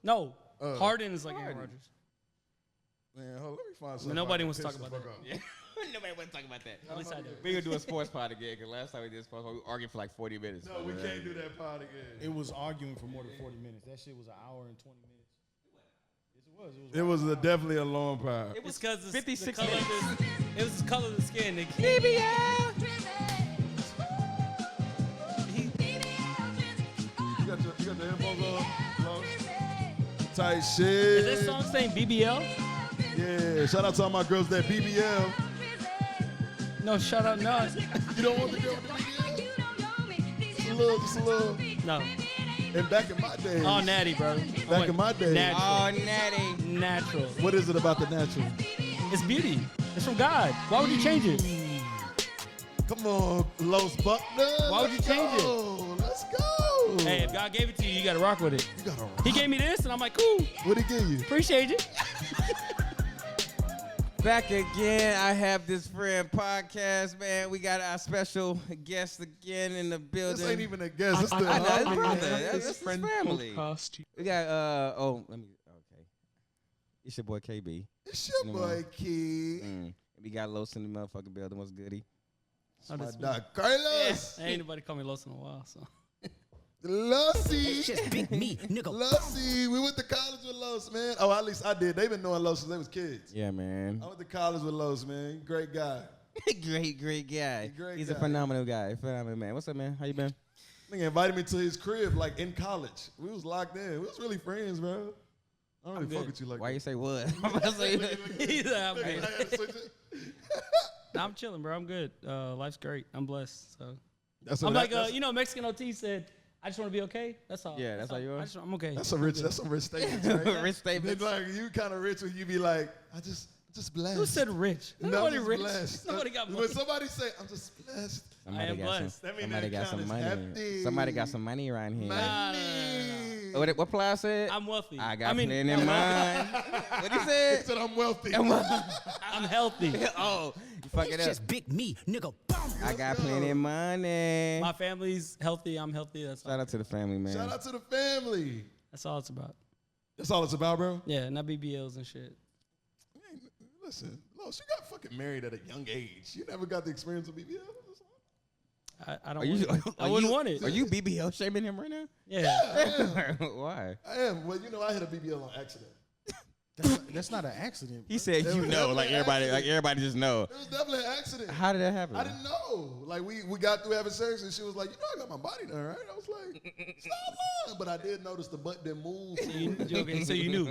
No, Harden is like Aaron Rodgers. Man, hold on, let me find something. Nobody wants to talk about that. Yeah. Nobody wants to talk about that. At least I do. We're going to do a sports pod again, because last time we did a sports pod, we argued for like 40 minutes. No, we can't do that pod again. It was arguing for more than 40 minutes. That shit was an hour and 20 minutes. Yes, it was definitely a long pod. It was because 56 the color minutes. it was the color of the skin. BBL! You got the headphones on? Tight shit. Is that song saying BBL? Yeah, shout out to all my girls that BBL. No, shut up, no. You don't want the girl with the BBL? Just a little. No. And back in my days. Oh, natty, bro. Back in my days. Natural. Oh, natty. Natural. What is it about the natural? It's beauty. It's from God. Why would you change it? Come on, Los Buckner. Why would you change it? Let's go. Hey, if God gave it to you, you gotta rock with it. You gotta rock. He gave me this, and I'm like, cool. What'd he give you? Appreciate it. Back again. I have this friend podcast, man. We got our special guest again in the building. This ain't even a guest. This I know, the his brother. That's his family. We got okay. It's your boy KB. It's your boy Key. We got Los in the motherfucking building. What's goody? My dog Carlos. Ain't nobody call me Los in a while, so. Lucy. Just big me, nigga. Lucy. We went to college with Los, man. Oh, at least I did. They've been knowing Los since they was kids. Yeah, man. I went to college with Los, man. Great guy. great guy. He's guy. a phenomenal guy. Phenomenal man. What's up, man? How you been? Nigga invited me to his crib, like, in college. We was locked in. We was really friends, bro. I don't really fuck with you like Why that. you say what? I'm about to say He's like, I'm I good. had to switch it. Nah, I'm chilling, bro. I'm good. Life's great. I'm blessed. So That's I'm like, Mexican OT said, I just want to be okay. That's all. Yeah, that's how you are? I'm okay. That's some rich statements, right? Rich statement. It's like you kind of rich when you be like, I just blessed. Who said rich? No, Nobody I'm just rich. blessed. Nobody got money. When somebody say, I'm just blessed. I am blessed. That mean Somebody that got some account is money. hefty. Somebody got some money around here. Money. What Ply said? I'm wealthy. I got plenty in mind. What he said? He said I'm wealthy. I'm healthy. Oh, you fuck it It's up. just big me, nigga. I got plenty of money. My family's healthy. I'm healthy. That's all. Shout out to the family, man. Shout out to the family. That's all it's about. That's all it's about, bro. Yeah, not BBLs and shit. Hey, listen, Los, you got fucking married at a young age. You never got the experience of BBL. I don't. I wouldn't want it. Are you BBL shaming him right now? Yeah. Why? I am. Well, I hit a BBL on accident. That's not an accident. He said It you was know, definitely like everybody just know. It was definitely an accident. How did that happen? I didn't know. Like we got through having sex and she was like, I got my body done, right? I was like, stop lying. But I did notice the butt didn't move. So you knew.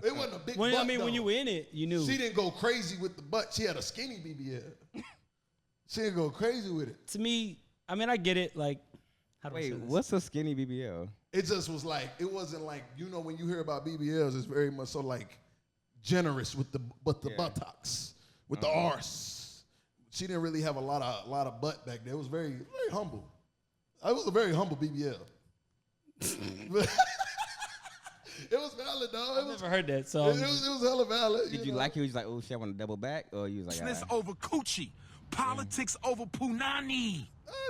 It wasn't a big butt, When you were in it, you knew. She didn't go crazy with the butt. She had a skinny BBL. She didn't go crazy with it. To me, I mean, I get it. Like, how do I say Wait, this? what's a skinny BBL? It just was like, it wasn't like, when you hear about BBLs, it's very much so like generous with the buttocks, with the arse. She didn't really have a lot of butt back there. It was very, very humble. I was a very humble BBL. It was valid, though. I've never heard that. So It was hella valid. Did you like it? You was like, oh shit, I want to double back, or you was like, Business over coochie, politics over punani.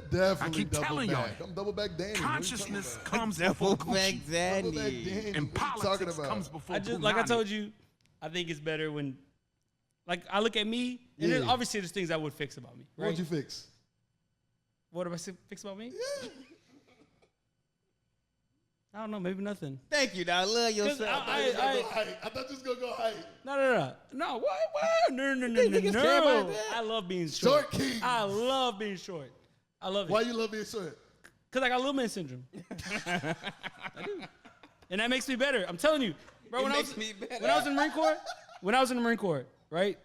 Definitely I keep double telling back. y'all. I'm double back Danny. What you Consciousness talking about? comes double before back coochie, Double back Danny. Danny. and What you talking politics about? comes before I just, punani. like I told you, I think it's better when, like, I look at me, and Yeah. then obviously there's things I would fix about me. Right? What'd you fix? What would I fix about me? Yeah. I don't know. Maybe nothing. Thank you, dog. Love yourself. I thought you was going to go height. No. What? No. niggas care about that? I love being short. Short king. I love being short. I love it. Why you love being short? Because I got little man syndrome. I do. And that makes me better. I'm telling you. Bro, when I was in the Marine Corps, right?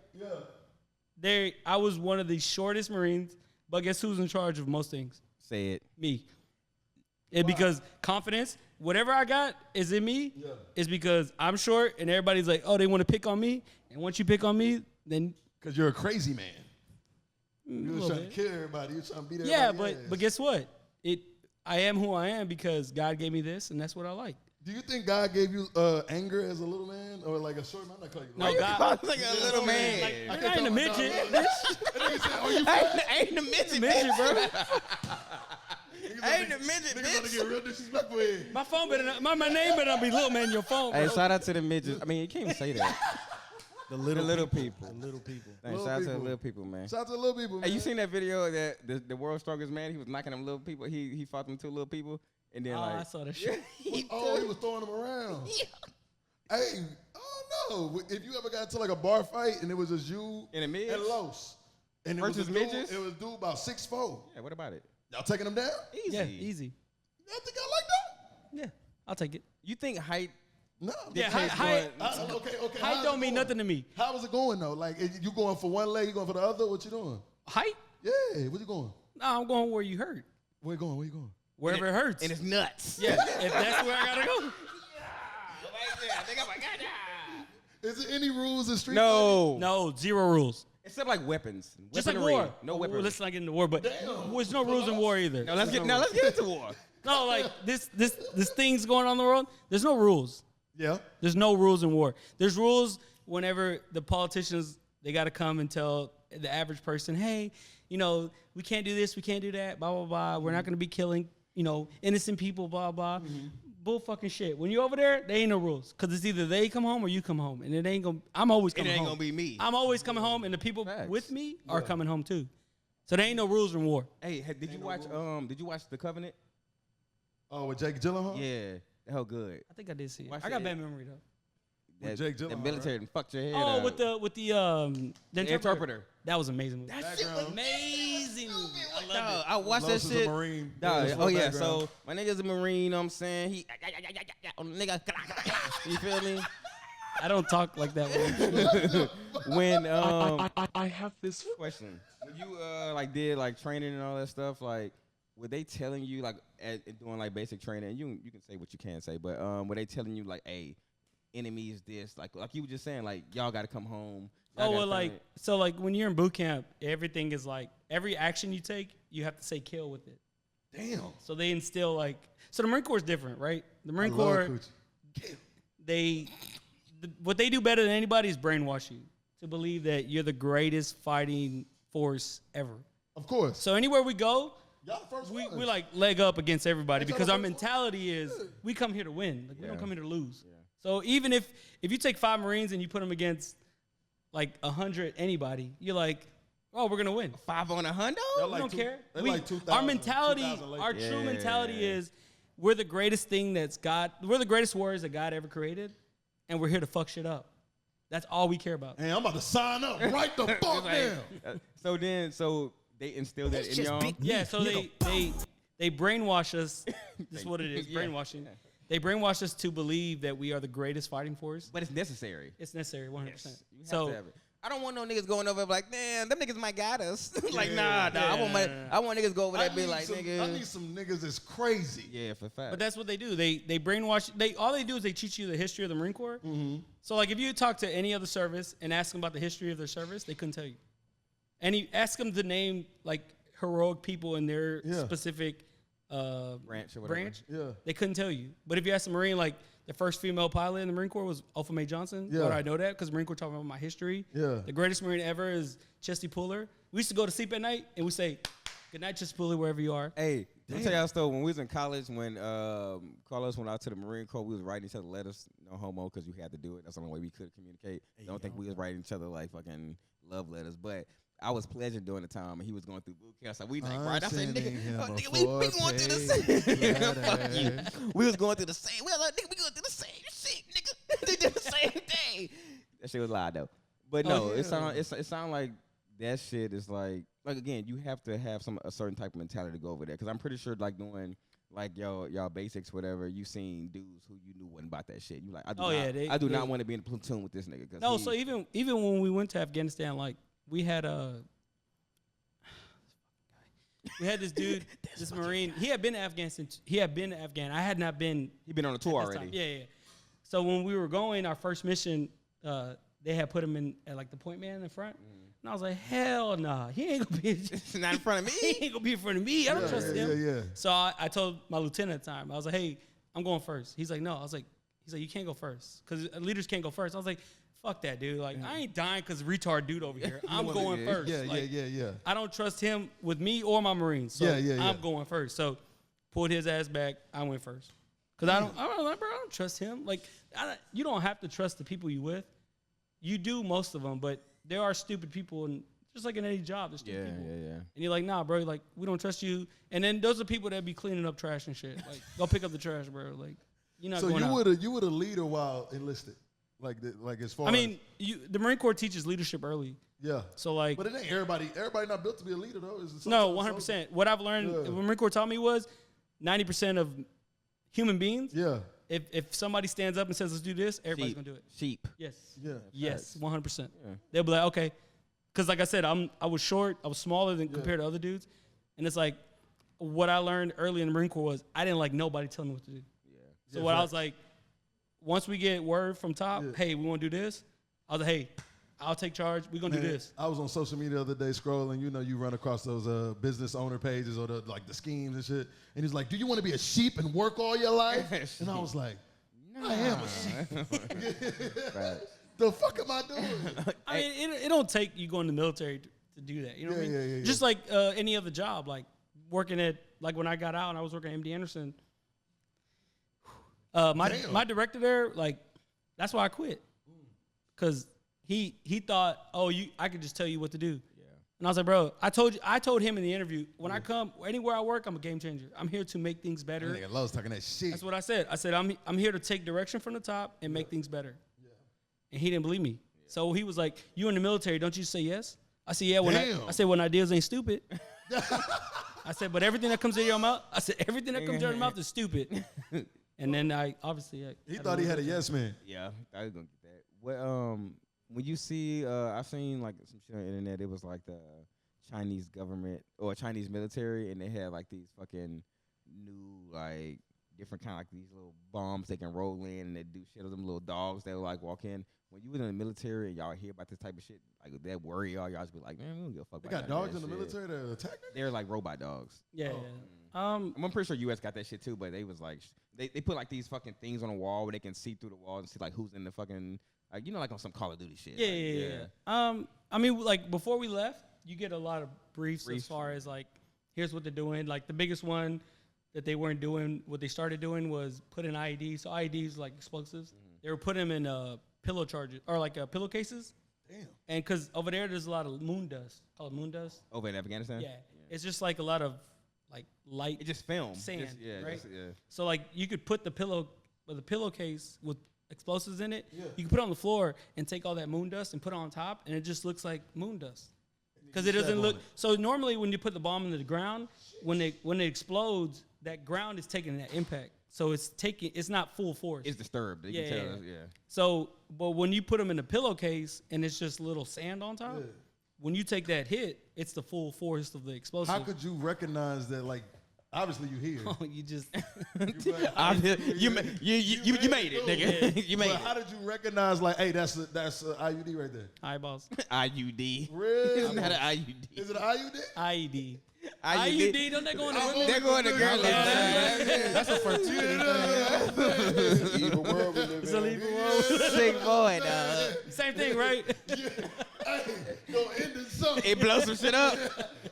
Yeah. I was one of the shortest Marines, but guess who's in charge of most things? Say it. Me. And because confidence, whatever I got is in me, is because I'm short and everybody's like, oh, they want to pick on me. And once you pick on me, then. Because you're a crazy man. You was trying to kill everybody. You was trying to beat everybody. Yeah, but guess what? I am who I am because God gave me this, and that's what I like. Do you think God gave you anger as a little man or like a short man? I'm not calling you. No, God. Like a little man. Like, I ain't a midget. I ain't a midget, Midget, bro. Hey, the midget, Niggas about to get bitch. real disrespectful here. My phone better not, my name better not be little man in your phone. Hey, Bro. shout out to the midgets. I mean, you can't even say that. The little people. The little people. Thanks, Little shout out to the people. little people, man. Shout out to the little people, man. Hey, you seen that video that the world's strongest man? He was knocking them little people. He fought them two little people, and then Oh, like I saw that shit. He was throwing them around. Hey, I don't know. If you ever got into like a bar fight and it was just you In the mids? and Los. And it Versus was a dude, midgets? It was a dude about 6'4". yeah, what about it? Y'all taking them down? Easy. Yeah, easy. Y'all think I like that? Yeah, I'll take it. You think height? No. Yeah, dictates height Okay. height how's don't it mean going? nothing to me. How is it going though? Like, you going for one leg, you going for the other? What you doing? Height? Yeah, where you going? Nah, I'm going where you hurt. Where you going? Where you going? Wherever it hurts. And it's nuts. Yeah, if that's where I gotta go. Is there any rules in street No. No, zero rules. Except like weapons. Just like Weaponry. war. No Well, weaponry. let's not get into war, but Damn. there's no rules in war either. Now let's get into war. No, like this thing's going on in the world. There's no rules. Yeah. There's no rules in war. There's rules whenever the politicians, they got to come and tell the average person, hey, you know, we can't do this, we can't do that, blah, blah, blah. We're not going to be killing, you know, innocent people, blah, blah. Bull fucking shit. When you're over there, there ain't no rules. Because it's either they come home or you come home. And it ain't going to, I'm always coming home. ain't gonna be me. I'm always coming home, and the people Facts. with me are coming home too. So there ain't no rules in war. Hey, did you watch The Covenant? Oh, with Jake Gyllenhaal? Yeah, the hell good. I think I did see it. Watch I got it. bad memory though. With Jake The Gyllenhaal, military and fucked your head. Oh, up. with the interpreter. That was an amazing movie. That shit was Amazing movie. I love Dog, it. I watched that Los is a shit. Marine. Dog, That's oh for yeah, background. so my nigga's a Marine, you know what I'm saying? He on the nigga. You feel me? I don't talk like that. When I have this question. When you like did like training and all that stuff, like were they telling you like doing like basic training? You can say what you can say, but were they telling you like, hey, enemy is this, like you were just saying, like y'all got to come home. y'all Oh gotta well, like find it. so, like when you're in boot camp, everything is like every action you take, you have to say kill with it. Damn. So they instill like so the Marine Corps is different, right? The Marine I love Corps, coochie. what they do better than anybody is brainwash you to believe that you're the greatest fighting force ever. Of course. So anywhere we go, Y'all the first we ones. like leg up against everybody Y'all because the our first mentality is we come here to win. Like we don't Yeah. come here to lose. So even if you take 5 Marines and you put them against like 100 anybody, you're like, oh, we're gonna win. 5 on a hundo. Y'all We like don't two- care. they We, like 2,000 our mentality, 2,000 our Lakers. true Yeah. mentality is we're the greatest thing that's God. We're the greatest warriors that God ever created, and we're here to fuck shit up. That's all we care about. Hey, I'm about to sign up right the fuck now. So they instilled that in y'all. Yeah, so they brainwash us. This is what it is, Yeah. brainwashing. They brainwash us to believe that we are the greatest fighting force. But it's necessary. It's necessary, 100%. You have So to have it. I don't want no niggas going over like, man, them niggas might got us. Like, Yeah. nah. I want niggas go over there and be like, I nigga. need some niggas that's crazy. Yeah, for fact. but that's what they do. They brainwash. All they do is they teach you the history of the Marine Corps. So like if you talk to any other service and ask them about the history of their service, they couldn't tell you. And you ask them to name like heroic people in their Yeah. specific branch or whatever. Yeah. they couldn't tell you. But if you ask a Marine, like the first female pilot in the Marine Corps was Alpha Mae Johnson. Yeah. Why do I know that? Because Marine Corps talking about my history. Yeah. The greatest Marine ever is Chesty Puller. We used to go to sleep at night and we say, good night, Chesty Puller, wherever you are. Hey, let me tell y'all a story. When we was in college, when Carlos went out to the Marine Corps, we was writing each other letters. No homo, because you had to do it. That's the only way we could communicate. Don't think we was writing each other like fucking love letters. But I was pleasant during the time, and he was going through boot camp. So we like, right? I said, sending him nigga, a we going through the same. Fuck you. letter. We was going through the same. We was like, nigga, we going through the same shit, nigga. They did the same thing. That shit was loud though. But no, yeah. it sound like that shit is like again, you have to have a certain type of mentality to go over there. Because I'm pretty sure like doing like y'all basics, whatever, you seen dudes who you knew wasn't about that shit. You like, I do not want to be in a platoon with this nigga. No, so even when we went to Afghanistan, like we had this dude, this Marine. He had been to Afghanistan. He had been to Afghan. I had not been. he been on a tour at this already. time. Yeah. So when we were going, our first mission, they had put him in at like the point man in the front, and I was like, hell nah, he ain't gonna be. It's not in front of He me. ain't gonna be in front of me. I don't trust him. Yeah. So I told my lieutenant at the time, I was like, hey, I'm going first. He's like, no. I was like, he's like, you can't go first because leaders can't go first. I was like, fuck that, dude. Like, I ain't dying because retard dude over here. I'm going first. Yeah, Like, yeah. I don't trust him with me or my Marines. So Yeah. I'm going first. So pulled his ass back. I went first. Because I don't trust him. Like, you don't have to trust the people you with. You do most of them, but there are stupid people, and just like in any job, there's stupid people. Yeah. And you're like, nah, bro, like, we don't trust you. And then those are people that be cleaning up trash and shit. Like, go pick up the trash, bro. Like, you're not So going out. you were the leader while enlisted, like as far. I mean, the Marine Corps teaches leadership early. yeah. So like, But it ain't everybody. Everybody not built to be a leader though. no, 100%. What I've learned, what Marine Corps taught me was 90% of human beings. Yeah. If somebody stands up and says, let's do this, everybody's going to do it. Sheep. Yes. Yeah. Yes, 100%. Yeah. They'll be like, okay. Because like I said, I was short. I was smaller than compared to other dudes. And it's like, what I learned early in the Marine Corps was I didn't like nobody telling me what to do. Yeah. So what I was like, once we get word from top, hey, we want to do this. I was like, hey, I'll take charge. We're going to do this. I was on social media the other day scrolling. You know, you run across those business owner pages or the schemes and shit. And he's like, do you want to be a sheep and work all your life? And I was like, I am a sheep. The fuck am I doing? I mean, it don't take you going to the military to do that. You know what I mean? Yeah. Just like any other job, like working at, like when I got out and I was working at MD Anderson, my director there, like, that's why I quit. Because he thought, I could just tell you what to do. Yeah. And I was like, bro, I told him in the interview, when I come, anywhere I work, I'm a game changer. I'm here to make things better. Nigga Lowe's talking that shit. That's what I said. I said, I'm here to take direction from the top and make things better. Yeah. And he didn't believe me. Yeah. So he was like, you in the military, don't you say yes? I said, yeah. When ideas ain't stupid. I said, but everything that comes out of your mouth, everything that comes out of your mouth is stupid. And then He thought he had a yes man. Yeah, I was gonna get that. Well, when you see, I seen like some shit on the internet. It was like the Chinese government or Chinese military, and they had like these fucking new like different kind of like these little bombs they can roll in, and they do shit with them little dogs that like walk in. When you was in the military and y'all hear about this type of shit, like that worry y'all just be like, man, we don't give a fuck. They about got dogs in that the shit. military that attack niggas? They're like robot dogs. Yeah. I'm pretty sure U.S. got that shit too, but they was like, they put like these fucking things on the wall where they can see through the wall and see like who's in the fucking, like, you know, like on some Call of Duty shit. Yeah. I mean, like before we left, you get a lot of briefs as far as like, here's what they're doing. Like the biggest one that they weren't doing, what they started doing was put in IEDs. So IEDs like explosives. Mm-hmm. They were putting them in pillow charges or like pillowcases. Damn. And because over there's a lot of moon dust. Called moon dust. Over in Afghanistan? Yeah. It's just like a lot of like light. It just film. Sand, right? Yeah. So like you could put the pillowcase with explosives in it. Yeah. You can put it on the floor and take all that moon dust and put it on top, and it just looks like moon dust. Because it doesn't look. So normally when you put the bomb into the ground, when it explodes, that ground is taking that impact. So it's not full force. It's disturbed. You can tell. Yeah. So, but when you put them in a pillowcase and it's just little sand on top, when you take that hit, it's the full force of the explosive. How could you recognize that? Like, obviously you here. Oh, you just you made it, nigga. Yeah. You made it. How did you recognize? Like, hey, that's a IUD right there. eyeballs. IUD. Really? It's not an IUD. Is it an IUD? IED. IUD. IUD, don't they go in the women? They're going to girl. That's a fertility thing. Evil world we live It's a in. legal world. Sick boy, dog. Same thing, right? Hey, gonna end in something. It blows some shit up.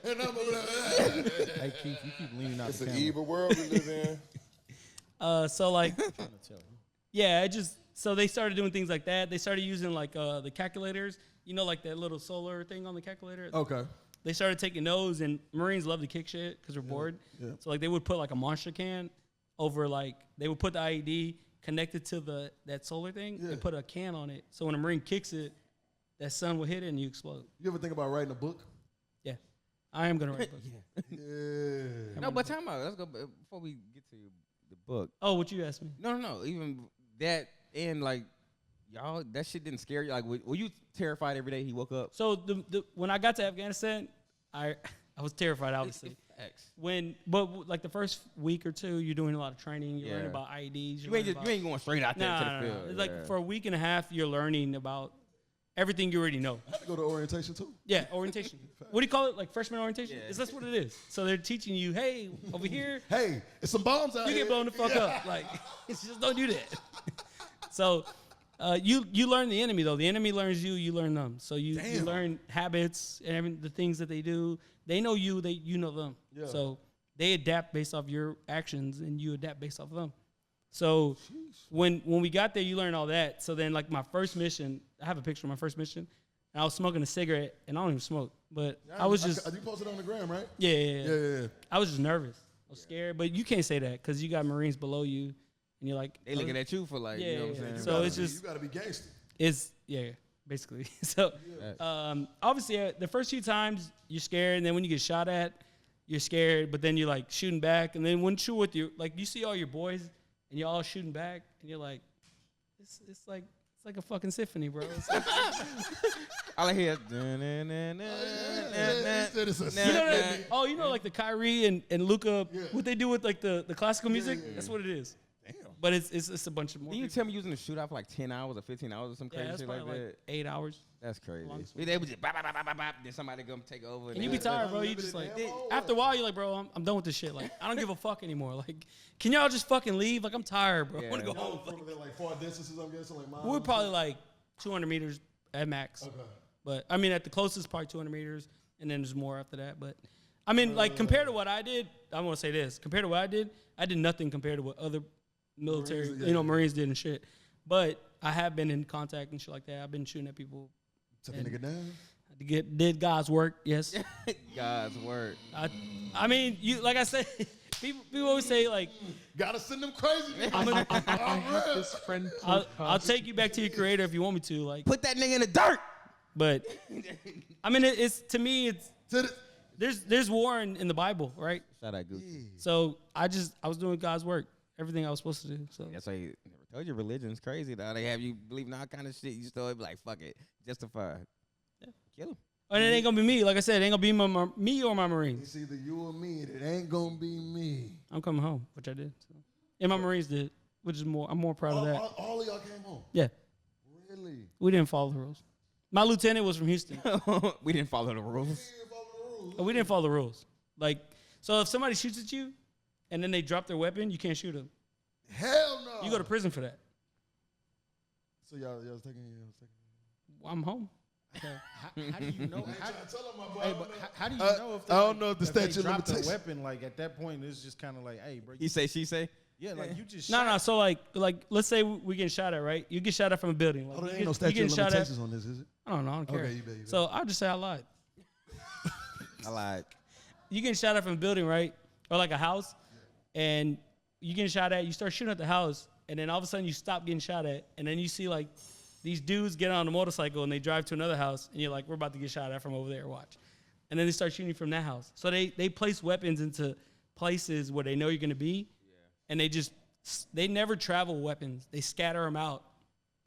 And I'm Hey, Keith, you keep leaning out It's the an camera. evil world we live in. So like, I'm trying to tell you. yeah, so they started doing things like that. They started using like the calculators, you know, like that little solar thing on the calculator. Okay. They started taking those, and Marines love to kick shit because they're bored. Yeah. So like they would put like a monster can over like they would put the IED connected to that solar thing and put a can on it. So when a Marine kicks it, that sun will hit it and you explode. You ever think about writing a book? Yeah, I am gonna write a book. Yeah. No, but time out. Let's go before we get to the book. Oh, what you asked me? No. Even that and like y'all, that shit didn't scare you. Like, were you terrified every day he woke up? So the when I got to Afghanistan, I was terrified, obviously. But like the first week or two, you're doing a lot of training. You're learning about IEDs. You ain't going straight out there to the field. It's like for a week and a half, you're learning about everything you already know. I had to go to orientation too. Yeah, orientation. What do you call it? Like freshman orientation? Yeah. That's what it is. So they're teaching you, hey, over here, Hey, it's some bombs out you here. get blown the fuck up. Like, it's just don't do that. So you learn the enemy, though. The enemy learns you, you learn them. So you learn habits and the things that they do. They know you, you know them. Yeah. So they adapt based off your actions, and you adapt based off of them. So when we got there, you learn all that. So then, like my first mission, I have a picture of my first mission, and I was smoking a cigarette, and I don't even smoke, but I was just You posted on the gram, right? yeah. I was just nervous. I was scared, but you can't say that because you got Marines below you, and you're like They looking at you for like, you know what I'm saying? So it's just you gotta be gangster. it's basically. So obviously, the first few times you're scared, and then when you get shot at, you're scared, but then you're like shooting back, and then once you're with you, like you see all your boys, and you're all shooting back, and you're like, it's like a fucking symphony, bro. It's like, All I hear. you know, like the Kyrie and Luca, what they do with like the classical music. That's what it is. Damn. But it's a bunch of more. Did you people. tell me you was in the shootout for like 10 hours or 15 hours or some Yeah, crazy that's shit probably like like that? 8 hours. That's crazy. Long They would just bop, bop, bop, bop, bop, bop, then somebody come take over. And you be tired, bro. You just like after a while, you're like, bro, I'm done with this shit. Like I don't give a fuck anymore. Like, can y'all just fucking leave? Like I'm tired, bro. I want to go home. Like far distances, I'm guessing, like miles. We're probably like 200 meters at max. Okay. But I mean, at the closest, probably 200 meters, and then there's more after that. But I mean, like compared to what I did, I want to say this: compared to what I did nothing compared to what other military, Marines did and shit. But I have been in contact and shit like that. I've been shooting at people. Took a nigga down. Did God's work? Yes. God's word. I mean, you like I said, people always say like, Gotta send them crazy. This friend I'll take you back to your creator if you want me to. Like, Put that nigga in the dirt. but I mean, it's to me, it's there's war in the Bible, right? Shout out Gucci. So I was doing God's work, everything I was supposed to do. So That's why you never told you religion's crazy, though. They have you believe in all kind of shit. You still be like, fuck it. Justified. Yeah. Kill him. and it ain't gonna be me. Like I said, it ain't gonna be me or my Marines. It's either you or me. It ain't gonna be me. I'm coming home, which I did. So. And my Marines did, which is more. I'm more proud of that. All of y'all came home. Yeah, Really? we didn't follow the rules. My lieutenant was from Houston. We didn't follow the rules. We didn't follow the rules. Like, so if somebody shoots at you, and then they drop their weapon, you can't shoot them. Hell no. You go to prison for that. So y'all was taking. I'm home. How do you know? Tell him, my boy. Hey, but how do you know if they, I don't know if the if they statute of dropped a limitations. weapon? Like at that point, it's just kind of like, hey, bro. He say, she say. Yeah, like you just No. shot. So like, let's say we getting shot at, right? You get shot at from a building. Like, Oh, there you ain't no you statute getting of shot at. limitations on this, is it? I don't know. I don't care. Okay, you bet, you bet. So I'll just say I lied. I lied. You getting shot at from a building, right? Or like a house, and you getting shot at. You start shooting at the house, and then all of a sudden you stop getting shot at, and then you see like these dudes get on a motorcycle and they drive to another house, and you're like, we're about to get shot at from over there. Watch, and then they start shooting from that house. So they place weapons into places where they know you're gonna be, and they never travel weapons. They scatter them out,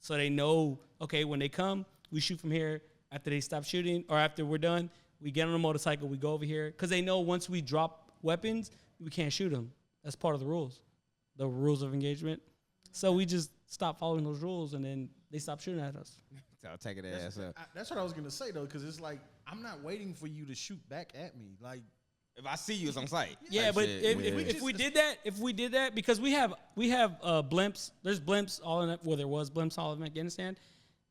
so they know, okay, when they come, we shoot from here. After they stop shooting, or after we're done, we get on a motorcycle, we go over here. Because they know once we drop weapons, we can't shoot them. That's part of the rules of engagement. So we just stop following those rules, and then they stop shooting at us. I'll take it ass up. That's what I was gonna say though, because it's like I'm not waiting for you to shoot back at me. Like If I see you, it's on site. Yeah, Type but shit. if we did that, because we have blimps. There's blimps all in. Well, there was blimps all in Afghanistan,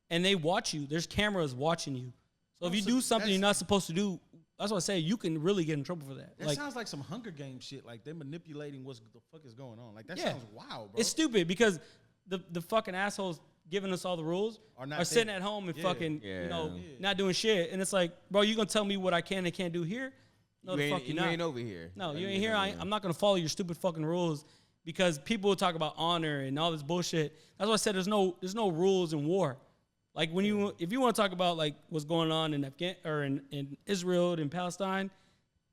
and they watch you. There's cameras watching you. So if you do something you're not supposed to do, that's what I say. You can really get in trouble for that. that sounds like some Hunger Games shit. Like they're manipulating what the fuck is going on. Like that Yeah. sounds wild, bro. It's stupid because the fucking assholes giving us all the rules are sitting there. at home and Yeah. fucking Yeah. not doing shit. And it's like, bro, you gonna tell me what I can and can't do here? No, the fuck you not. You ain't over here. No, Like, you ain't here. I'm not gonna follow your stupid fucking rules because people will talk about honor and all this bullshit. That's why I said there's no rules in war. Like if you want to talk about like what's going on in in Israel and Palestine,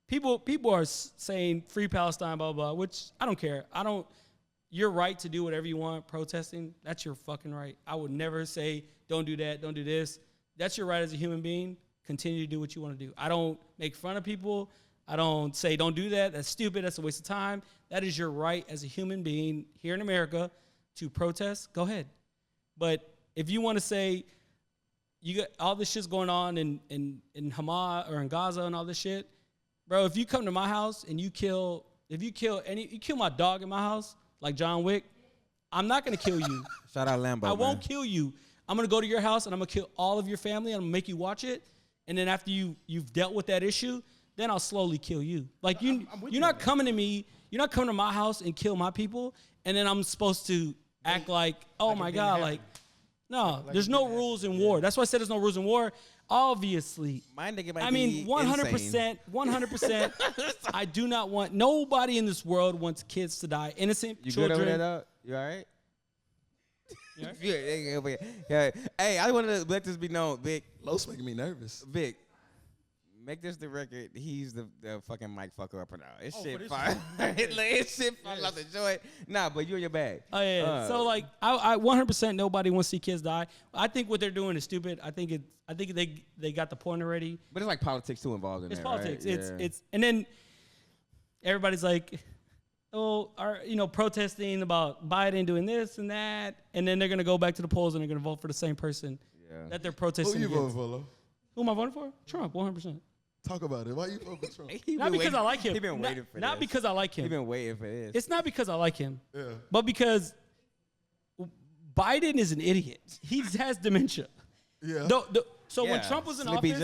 people are saying free Palestine, blah, blah, blah, which I don't care. You're right to do whatever you want, protesting. That's your fucking right. I would never say, don't do that, don't do this. That's your right as a human being. Continue to do what you want to do. I don't make fun of people. I don't say, don't do that. That's stupid. That's a waste of time. That is your right as a human being here in America to protest. Go ahead. But if you want to say you got all this shit's going on in Hamas or in Gaza and all this shit, bro, if you come to my house and you kill my dog in my house, like John Wick, I'm not going to kill you. Shout out Lambo. I won't kill you. I'm going to go to your house and I'm going to kill all of your family and I'm going to make you watch it. And then after you've dealt with that issue, then I'll slowly kill you. Like you're with not you on that. coming to me. You're not coming to my house and kill my people, and then I'm supposed to act like, oh my it didn't God, happen. like no, Like there's it no didn't rules in war. That's why I said there's no rules in war. Obviously, My nigga might I be mean, 100%, 100%. I do not want nobody in this world wants kids to die. Innocent You children. good over there, dog? You all right? Yeah. Hey, I want to let this be known, Vic. Los making me nervous. Vic, make this the record. He's the fucking mic fucker up and out. It's for shit this fine. It's shit fine off the joint. Nah, but you in your bag. Oh yeah. So like, I 100% nobody wants to see kids die. I think what they're doing is stupid. I think they got the point already. But it's like politics too involved in It's there, politics. Right? It's and then everybody's like, oh, protesting about Biden doing this and that, and then they're gonna go back to the polls and they're gonna vote for the same person that they're Who protesting you against. voting for, Lo? Who am I voting for? Trump, 100%. Talk about it. Why you voting for Trump? Not because I like him. He been waiting for Not this. because I like He him. been waiting for this. It's not because I like him. Yeah. But because Biden is an idiot. He has dementia. Yeah. So when Yeah, Trump was in Sleepy office,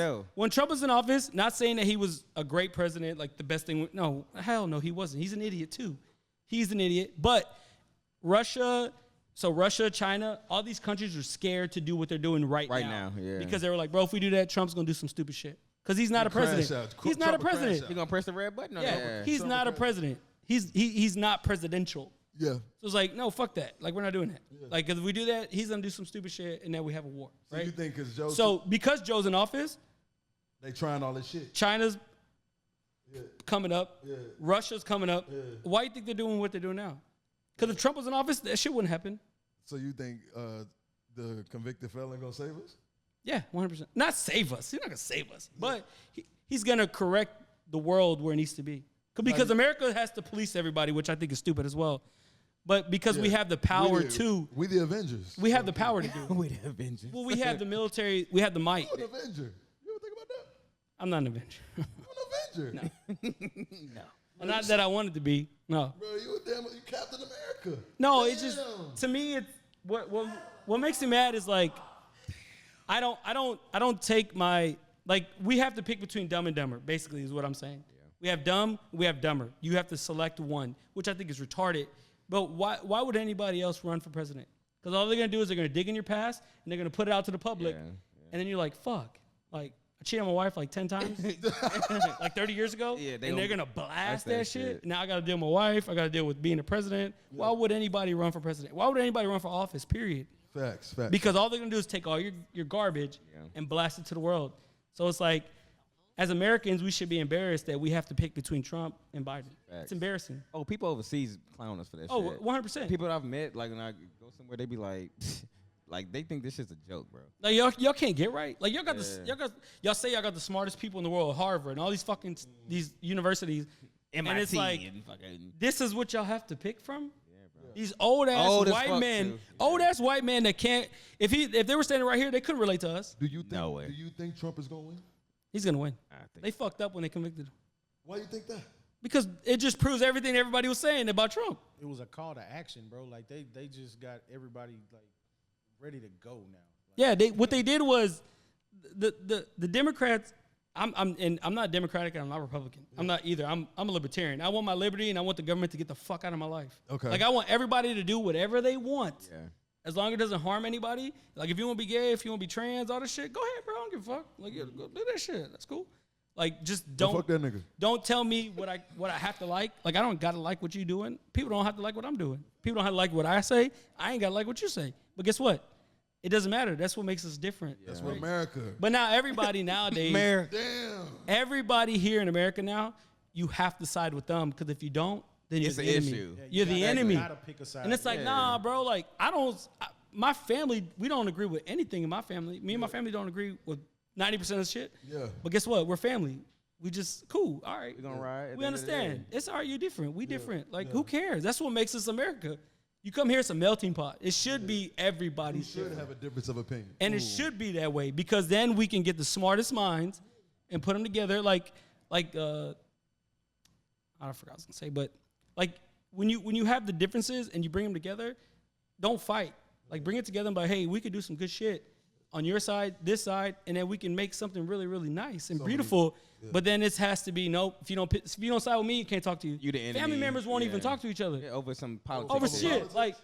Joe. not saying that he was a great president, like the best thing. No, hell no, he wasn't. He's an idiot too. He's an idiot. But Russia, China, all these countries are scared to do what they're doing right now. Yeah. Because they were like, bro, if we do that, Trump's gonna do some stupid shit. Because he's not a president. crash out. He's not a Trump will crash president. out. You gonna press the red button? Or Yeah, not? he's not a president. He's not presidential. Yeah. So it's like, no, fuck that. Like, we're not doing that. Like, if we do that, he's gonna do some stupid shit, and then we have a war, So right? you think because Joe, So because Joe's in office, they trying all this shit? China's coming up, Yeah. Russia's coming up. Why do you think they're doing what they're doing now? Because if Trump was in office, that shit wouldn't happen. So you think the convicted felon gonna save us? Yeah, 100%. Not save us. He's not gonna save us, but he's gonna correct the world where it needs to be. Because America has to police everybody, which I think is stupid as well. But because we have the power We the Avengers. we have the power to do it. We the Avengers. Well, we have the military, we have the might. I'm an Avenger. You ever think about that? I'm not an Avenger. I'm an Avenger. No. Not that I wanted to be. No. Bro, you Captain America. No, it's just Damn. to me. It's what makes me mad is like I don't take my like we have to pick between dumb and dumber. Basically, is what I'm saying. Yeah. We have dumb, we have dumber. You have to select one, which I think is retarded. But why would anybody else run for president? Because all they're gonna do is they're gonna dig in your past and they're gonna put it out to the public, and then you're like, fuck, like. I cheated on my wife like 10 times, like 30 years ago, Yeah, and they're gonna blast that that shit. shit. Now I gotta deal with my wife. I gotta deal with being the president. Why would anybody run for president? Why would anybody run for office? Period. Facts. Because all they're gonna do is take all your garbage and blast it to the world. So it's like, as Americans, we should be embarrassed that we have to pick between Trump and Biden. Facts. It's embarrassing. Oh, people overseas clown us for that Oh, shit. 100%. People that I've met, like when I go somewhere, they be like, like they think this shit's a joke, bro. Like y'all can't get right. Like y'all say y'all got the smartest people in the world, Harvard and all these fucking these universities, MIT and it's like and fucking this is what y'all have to pick from. bro. These old ass Old as white fuck, men, too. old ass white men that can't. If they were standing right here, they couldn't relate to us. Do you think? No way. Do you think Trump is gonna win? He's gonna win. I think They fucked up when they convicted him Why you think that? because it just proves everything everybody was saying about Trump. It was a call to action, bro. Like they just got everybody like ready to go now. Like, Yeah, what they did was the Democrats. I'm not Democratic and I'm not Republican. I'm not either. I'm a libertarian. I want my liberty and I want the government to get the fuck out of my life. Okay. Like I want everybody to do whatever they want. Yeah. As long as it doesn't harm anybody. Like if you want to be gay, if you want to be trans, all this shit, go ahead, bro. I don't give a fuck. Like yeah, go do that shit. That's cool. Like just Well, don't fuck that nigga. don't tell me what I have to like. Like I don't gotta like what you doing. People don't have to like what I'm doing. People don't have to like what I say. I ain't gotta like what you say. But guess what? It doesn't matter. That's what makes us different. That's what America. But now everybody nowadays, Damn. everybody here in America now, you have to side with them because if you don't, then you're It's the an enemy. issue. yeah, you You're the gotta- enemy. You gotta pick a side. And it's like, nah, bro. Like my family, we don't agree with anything in my family. Me and my family don't agree with 90% of shit. Yeah. But guess what? We're family. We just cool. All right. We gonna ride at We the end of the understand. day. It's all right. You're different. We different. Like who cares? That's what makes us America. You come here, it's a melting pot. It should be everybody's Should shit. have a difference of opinion. And it should be that way because then we can get the smartest minds and put them together. Like I forgot what I was gonna say, but like when you have the differences and you bring them together, don't fight. Like bring it together and be like, hey, we could do some good shit on your side, this side, and then we can make something really, really nice and beautiful. But then it has to be nope. If you don't side with me, you can't talk to you. You the enemy. Family members won't even talk to each other over some politics. over shit. Like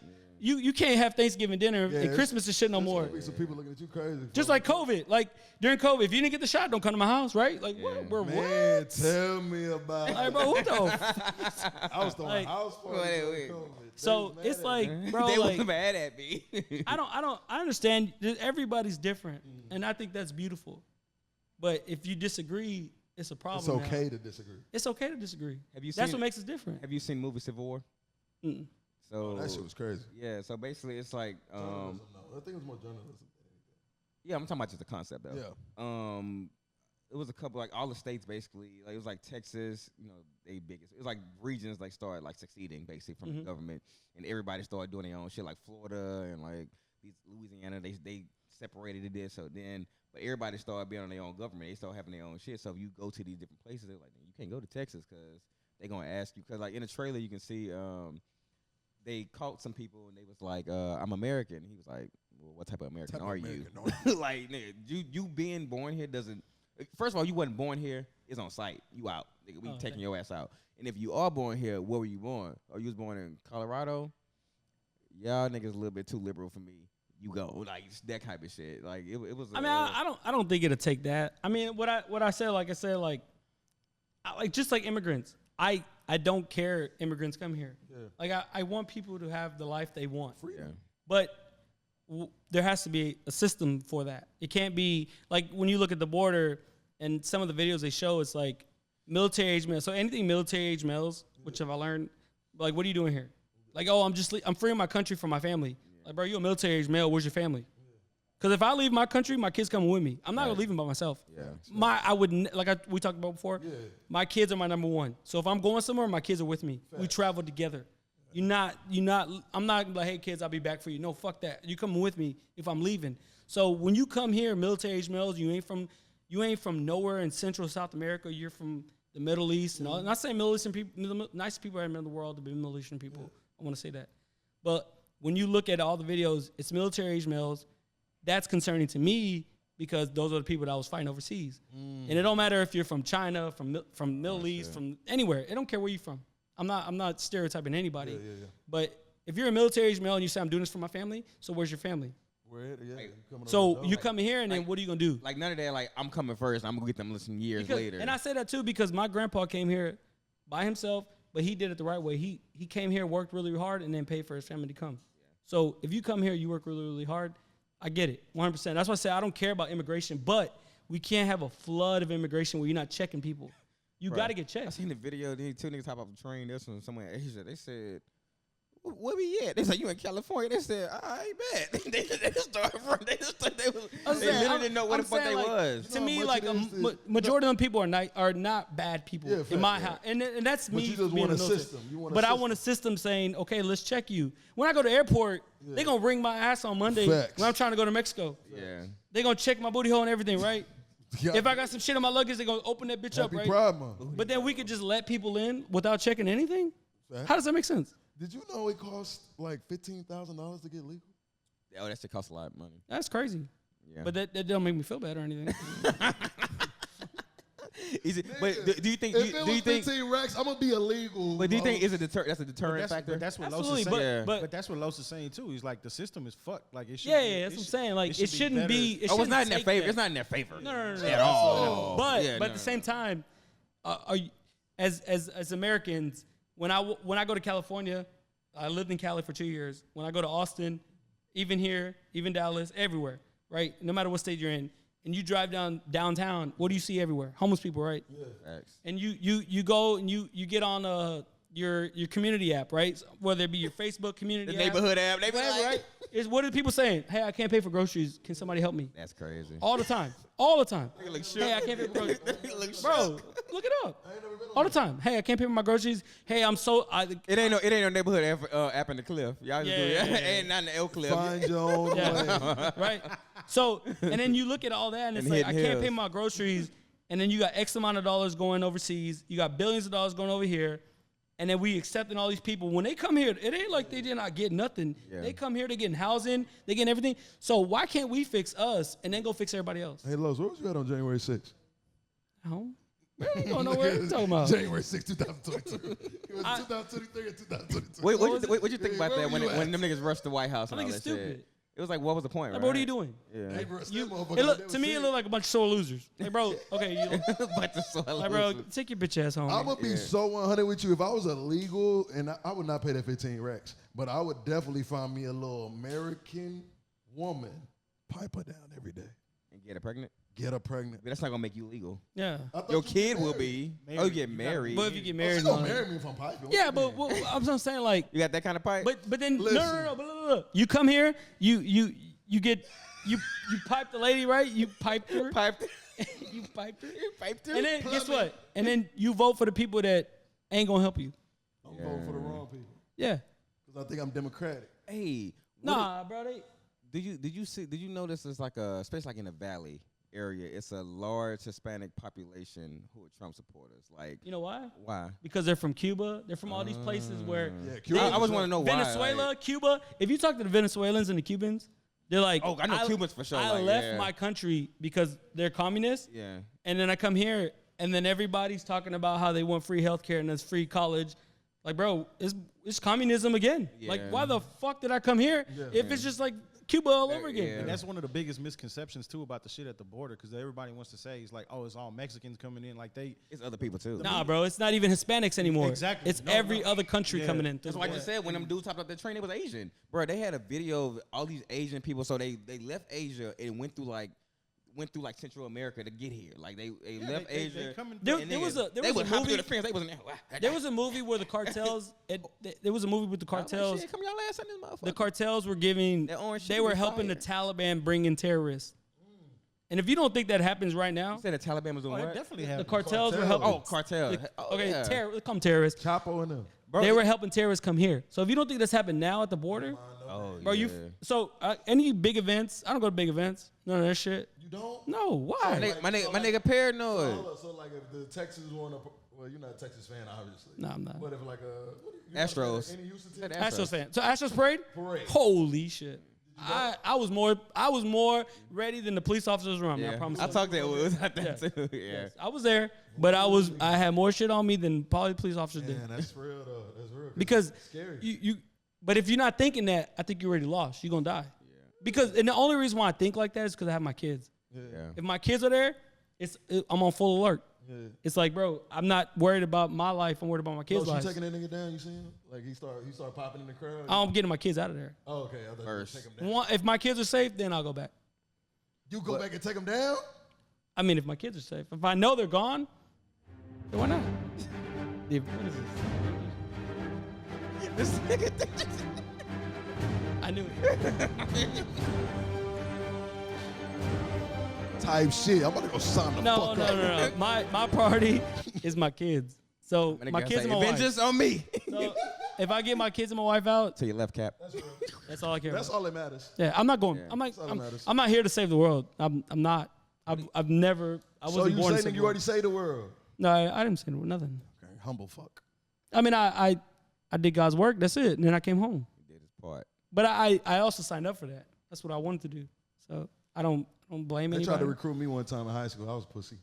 you can't have Thanksgiving dinner and Christmas and shit no more. Some people looking at you crazy. Just like COVID. Like during COVID, if you didn't get the shot, don't come to my house, right? Like we're Man, what? tell me about it. Like, bro, who the I was throwing like- house parties. Wait. during COVID. So They was it's mad at me. like, bro, They like was mad at me. I understand that everybody's different, and I think that's beautiful. But if you disagree, it's a problem. It's okay to disagree. It's okay to disagree. Have you That's seen- what makes us different. Have you seen the movie Civil War? Mm-mm. So That shit was crazy. yeah. So basically, it's like Journalism, no. I think it was more journalism. yeah. I'm talking about just the concept though. Yeah. It was a couple like all the states basically. Like it was like Texas, they biggest. It was like regions like started like succeeding basically from the government, and everybody started doing their own shit like Florida and like these Louisiana. They separated it. So then, but everybody started being on their own government. They started having their own shit. So if you go to these different places, they're like, you can't go to Texas because they're gonna ask you. Because like in the trailer, you can see they caught some people and they was like, I'm American. He was like, well, what type of American are you? Like, nigga, you being born here doesn't. First of all, you wasn't born here. It's on site. You out. Nigga, we taking your ass out. And if you are born here, where were you born? Or you was born in Colorado? Y'all niggas a little bit too liberal for me. You go like that type of shit. Like it was. I mean, I don't think it'll take that. I mean, what I said, like I said, like just like immigrants, I don't care immigrants come here. Yeah. Like I want people to have the life they want. Yeah. But there has to be a system for that. It can't be like when you look at the border and some of the videos they show, it's like military age males. So anything military age males, which have I learned, like, what are you doing here? Like, oh, I'm freeing my country from my family. Like, bro, you a military age male. Where's your family? Because if I leave my country, my kids coming with me. I'm not gonna leave them by myself. Yeah. I wouldn't we talked about before. Yeah. My kids are my number one. So if I'm going somewhere, my kids are with me. Facts. We travel together. I'm not like, hey kids, I'll be back for you. No, fuck that. You coming with me if I'm leaving. So when you come here, military age males, you ain't from nowhere in Central South America. You're from the Middle East and all. I'm not saying Middle Eastern people, the nicest people in the world to be Middle Eastern people. I want to say that. But when you look at all the videos, it's military age males. That's concerning to me because those are the people that I was fighting overseas. And it don't matter if you're from China, from Middle East, from anywhere. It don't care where you're from. I'm not stereotyping anybody. Yeah. But if you're a military age male and you say I'm doing this for my family, so where's your family? So you come here and then what are you gonna do? Like none of that. Like I'm coming first. I'm gonna get them listening years later. And I say that too because my grandpa came here by himself, but he did it the right way. He came here, worked really hard, and then paid for his family to come. Yeah. So if you come here, you work really, really hard. I get it, 100%. That's why I say I don't care about immigration, but we can't have a flood of immigration where you're not checking people. You got to get checked. I seen the video. These two niggas hop off the train. This one somewhere in Asia. They said, "Where we at?" They said, "You in California?" They said, "I ain't bad." They literally didn't know what the fuck they was. To me, like majority of them people are not bad people in my house, and that's me. You just want a system. But I want a system saying, "Okay, let's check you." When I go to the airport, they gonna bring my ass on Monday when I'm trying to go to Mexico. Yeah, they gonna check my booty hole and everything, right? If I got some shit in my luggage, they're going to open that bitch up, right? Pride Month. But then we could just let people in without checking anything? How does that make sense? Did you know it costs like $15,000 to get legal? Oh, that shit costs a lot of money. That's crazy. Yeah. But that don't make me feel bad or anything. Is it? But do you think? If it was 15 racks, I'm gonna be illegal. But do you think that's a deterrent factor? But that's what Los is saying. But that's what Los is saying too. He's like the system is fucked. Like it should. Yeah, that's what I'm saying. Like it shouldn't be. It's not in their favor. It's not in their favor. No. At all. But at the same time, as Americans, when I go to California, I lived in Cali for 2 years. When I go to Austin, even here, even Dallas, everywhere, right? No matter what state you're in. And you drive downtown, what do you see everywhere? Homeless people, right? Yeah. And you go and you get on your community app, right? Whether it be your Facebook community the neighborhood app, right? What are people saying? Hey, I can't pay for groceries. Can somebody help me? That's crazy. All the time. Hey, I can't pay for groceries. Bro, look it up. All the time. Hey, I can't pay for my groceries. Hey, it ain't no neighborhood app in the cliff. Y'all just do it. Ain't not in the Elk Cliff. Find your own way. Right. So, and then you look at all that, and it's like I can't pay my groceries, and then you got X amount of dollars going overseas. You got billions of dollars going over here, and then we accepting all these people. When they come here, it ain't like they did not get nothing. Yeah. They come here, they getting housing, they getting everything. So why can't we fix us and then go fix everybody else? Hey, Los, where was you at on January 6th? Home? We ain't going nowhere. What you talking about? January 6th, 2022. It was 2023 or 2022. What you think about Where that were you when at? them niggas rushed the White House I and all think that it's shit? stupid. It was like, what was the point, Like, right? bro, what are you doing? Yeah. Hey, bro, that motherfucker, It look, they to was me, it serious. looked like a bunch of sore losers. Like, bro, okay, Bunch of soil like, bro, losers. take your bitch ass home. I'm gonna be so 100 with you. If I was illegal, and I would not pay that 15 racks, but I would definitely find me a little American woman, pipe her down every day, And get her pregnant? get her pregnant. But that's not gonna make you legal. Yeah. I thought Your you kid will married. be. Married. Oh, you get You gotta- married. But if you get Oh, married, she gonna man. marry me if I'm piping. Yeah, but I'm saying like, You got that kind of pipe? but then Listen. no. But look, you come here, you get you pipe the lady, right? You piped her, Piped. you piped her, You piped her? and then guess what? And then you vote for the people that ain't gonna help you. I'm voting for the wrong people Yeah. because I think I'm democratic. Hey. what Nah, bro. Did you notice it's like especially like in the Valley area, it's a large Hispanic population who are Trump supporters. Like, You know why? why? Because they're from Cuba. They're from all these places where Yeah, I Cuba. always want to know why. Venezuela, like- Cuba. If you talk to the Venezuelans and the Cubans, they're like, Oh, I know Cubans for sure, I like, left yeah. my country because they're communists. yeah. And then I come here, and then everybody's talking about how they want free healthcare and there's free college. Like, bro, it's communism again. Like, Yeah. why the fuck did I come here if it's just like Cuba all over again? Yeah. And that's one of the biggest misconceptions too about the shit at the border, because everybody wants to say it's like, oh, it's all Mexicans coming in, like they. It's other people too. Nah, bro, it's not even Hispanics anymore. Exactly. It's No, every no. other country Yeah. coming in. That's why I just said when them dudes hopped up the train, they was Asian. Bro, they had a video of all these Asian people. So they left Asia and went through like Central America to get here. Like they left they Asia. coming There- and there niggas- was a- there they was a would hop movie- through the fence. They wasn't there. There was a movie where the cartels. There was a movie with the cartels. Shit, come your ass in this motherfucker. The cartels were giving. That orange They shit were was helping the fire. Taliban bring in terrorists. And if you don't think that happens right now, You said the Taliban was doing Oh, it what? definitely the happened. cartels were Cartel. helping. Oh, cartel. Okay, yeah. let's call them terrorists. Chapo and them. Bro, They were helping terrorists come here. So if you don't think that's happened now at the border, Oh, bro, yeah. so any big events, I don't go to big events. None of that shit. You don't? No, My why? nigga paranoid. Hold up, so like if the Texans want to, well, you're not a Texas fan, obviously. No, I'm not. But if like Astros. any Houston team? Said Astros fan. So Astros parade? Parade. Holy shit. I was more ready than the police officers around me. I Yeah. promise. I you. talked to was at that Yeah. too. Yeah. Yes, I was there, but I had more shit on me than probably the police officers did. Man, that's real though. That's real. Because scary. you but if you're not thinking that, I think you're already lost. You're gonna die. Because and the only reason why I think like that is because I have my kids. Yeah. If my kids are there, I'm on full alert. Yeah. It's like, bro, I'm not worried about my life. I'm worried about my kids' She lives. taking that nigga down. You seen him? Like he start popping in the crowd. I'm getting my kids out of there. Oh, okay. I thought First. you take him down. If my kids are safe, then I'll go back. You go back and take him down? I mean, if my kids are safe. If I know they're gone, then why not? What is this? This nigga. I knew it. Type shit. I'm about to go sign the No. fuck up. No. My priority is my kids. So My nigga my gotta kids say, and my wife. vengeance on me. So if I get my kids and my wife out, To your left cap. that's all I care That's about. all that matters. Yeah, I'm not going. Yeah. I'm like, That's all that matters. I'm not here to save the world. I'm not. I've never. I So wasn't you born to saying save you the already world. saved the world? No, I didn't say nothing. Okay, humble fuck. I mean, I did God's work. That's it. And then I came home. He did his part. But I also signed up for that. That's what I wanted to do. So I don't blame They anybody. tried to recruit me one time in high school. I was pussy.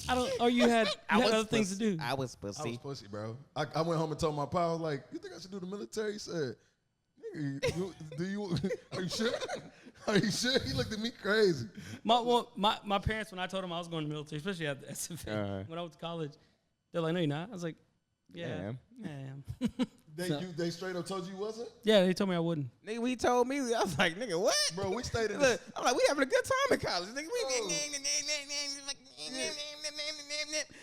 I don't. Or you had other things to do. I was I was pussy. pussy, bro. I went home and told my pa, I was like, you think I should do the military? He said, nigga, are you sure? Are you sure? He looked at me crazy. My parents, when I told them I was going to the military, especially at the SZN, when I went to college, they're like, no, you're not. I was like, yeah, I am. They straight up told you you wasn't? Yeah, they told me I wouldn't. Nigga, we told me. I was like, nigga, what? Bro, we stayed in Look, I'm like, we having a good time in college. Nigga,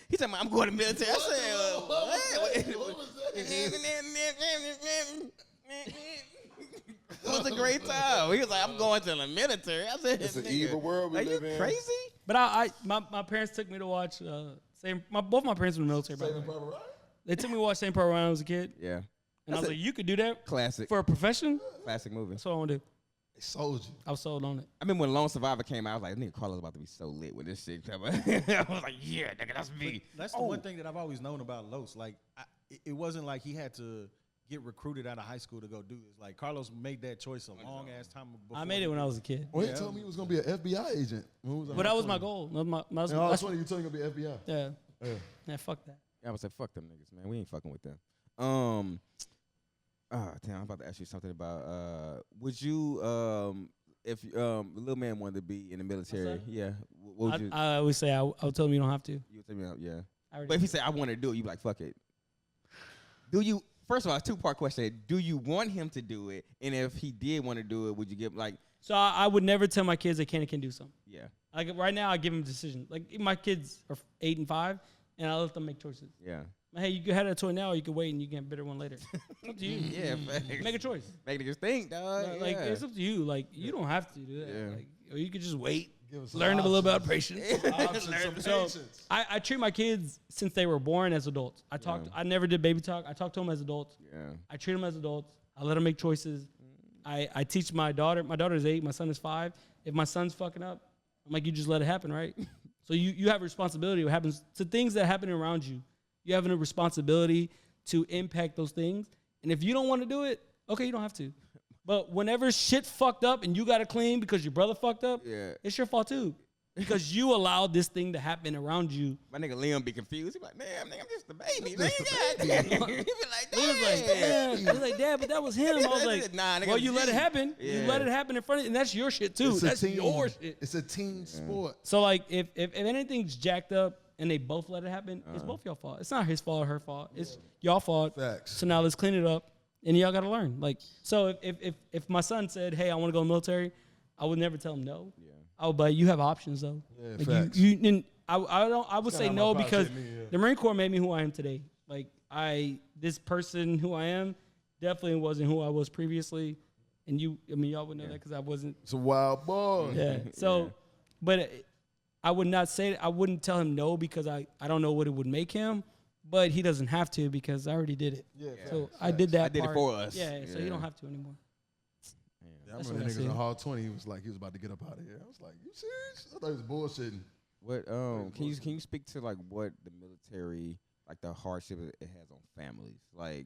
he told me I'm going to military. I said, what? What was that? It was a great time. He was like, I'm going to the military. I said, It's an nigga, evil world we are you live in. crazy? But my parents took me to watch both my parents were in the military, by the Saving way. Private Ryan? They took me to watch St. Paul when I was a kid. Yeah. And I was like, you could do that Classic. for a profession? Classic movie. That's what I want to do. They sold you. I was sold on it. I mean, when Lone Survivor came out, I was like, nigga, Carlos about to be so lit when this shit come out. I was like, yeah, nigga, that's me. That's the one thing that I've always known about Los. Like, it wasn't like he had to get recruited out of high school to go do this. Like, Carlos made that choice a long ass time before. I made it when I was a kid. Well, he told me he was gonna be an FBI agent. But that was my goal. That was my, And I was 20, you told him he was gonna be FBI. yeah. Yeah. Yeah, fuck that. I was like, fuck them niggas, man. We ain't fucking with them. Damn, I'm about to ask you something about, would you, if little man wanted to be in the military, yeah, what would you? I always say I would tell him you don't have to. You would tell me, yeah. I already But if he said, I want to do it, you be like, fuck it. Do you, first of all, a two-part question. Do you want him to do it? And if he did want to do it, would you give, like? So I would never tell my kids they can and can't do something. Yeah. Like right now, I give them a decision. Like my kids are 8 and 5, and I let them make choices. Yeah. Hey, you can have that toy now, or you can wait and you can get a better one later. It's up to you. Yeah, facts. Make a choice. Make niggas think, dog. Like yeah. it's up to you. Like you don't have to do that. Yeah. Like, or you could just wait, Give us some learn a little bit options. about patience. Options, some So patience. I treat my kids since they were born as adults. I never did baby talk. I talk to them as adults. Yeah. I treat them as adults. I let them make choices. I teach my daughter. My daughter is 8. My son is 5. If my son's fucking up, I'm like, you just let it happen, right? So you have a responsibility. What happens to things that happen around you? You have a responsibility to impact those things. And if you don't want to do it, okay, you don't have to. But whenever shit fucked up and you got to clean because your brother fucked up, Yeah. it's your fault too. Because you allowed this thing to happen around you. My nigga Liam be confused. He be like, man, nigga, I'm just a baby. Just a Nigga. He be like, He was like, damn. He was like, Dad, but that was him. I was like, Nah, nigga, well, you let it you. happen. You Yeah. let it happen in front of you. And that's your shit too. That's your shit. It's a team sport. So like if anything's jacked up and they both let it happen, it's both y'all fault. It's not his fault or her fault. It's y'all fault. Facts. So now let's clean it up and y'all gotta learn. Like so if my son said, hey, I wanna go in the military, I would never tell him no. Yeah. I would, but you have options though. Yeah, like facts. I would say kinda no my because project, me, yeah. the Marine Corps made me who I am today. Like this person who I am definitely wasn't who I was previously. And y'all would know that because I wasn't. It's a wild boy. Yeah. So, but I would not say I wouldn't tell him no because I don't know what it would make him, but he doesn't have to because I already did it. Yeah, So facts, I did that. I did it part. for us. Yeah. So you Yeah. don't have to anymore. Yeah, I That's remember what I niggas in said. Hall 20. He was about to get up out of here. I was like, you serious? I thought he was bullshitting. What can you speak to like what the military, like the hardship it has on families, like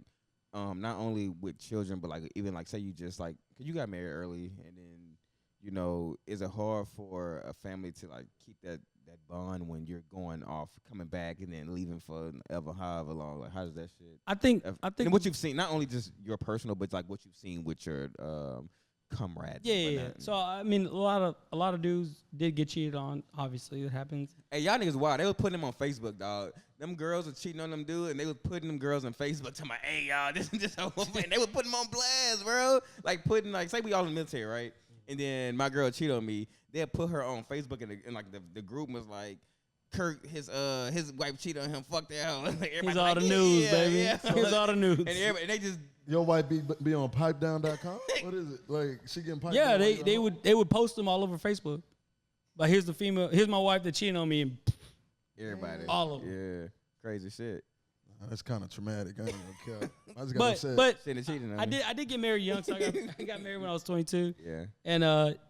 not only with children but like even like say you just like 'cause you got married early and then is it hard for a family to like keep that bond when you're going off coming back and then leaving for ever however long, like how does that shit I think and what you've seen, not only just your personal but like what you've seen with your comrades. yeah. So I mean, a lot of dudes did get cheated on. Obviously, it happens. Hey, y'all niggas wild. They was putting them on Facebook, dog. Them girls were cheating on them dude, and they was putting them girls on Facebook talking about, hey, y'all, this and this. And they was putting them on blast, bro. Like putting, like, say we all in the military, right? And then my girl cheated on me. They'll put her on Facebook, and like the group was like, Kurt, his wife cheated on him. Fuck that hoe. Like, He's all the news, baby. Yeah. He's all the news. And everybody, they just. Your wife be on pipedown.com? What is it? Like, she getting piped Yeah, down they would post them all over Facebook. Like here's my wife that cheated on me, and Everybody. all of them. Yeah. Crazy shit. That's kind of traumatic. I ain't gonna care. I just got upset. But Shit and cheating on I me. did get married young, so I got married when I was 22. Yeah. And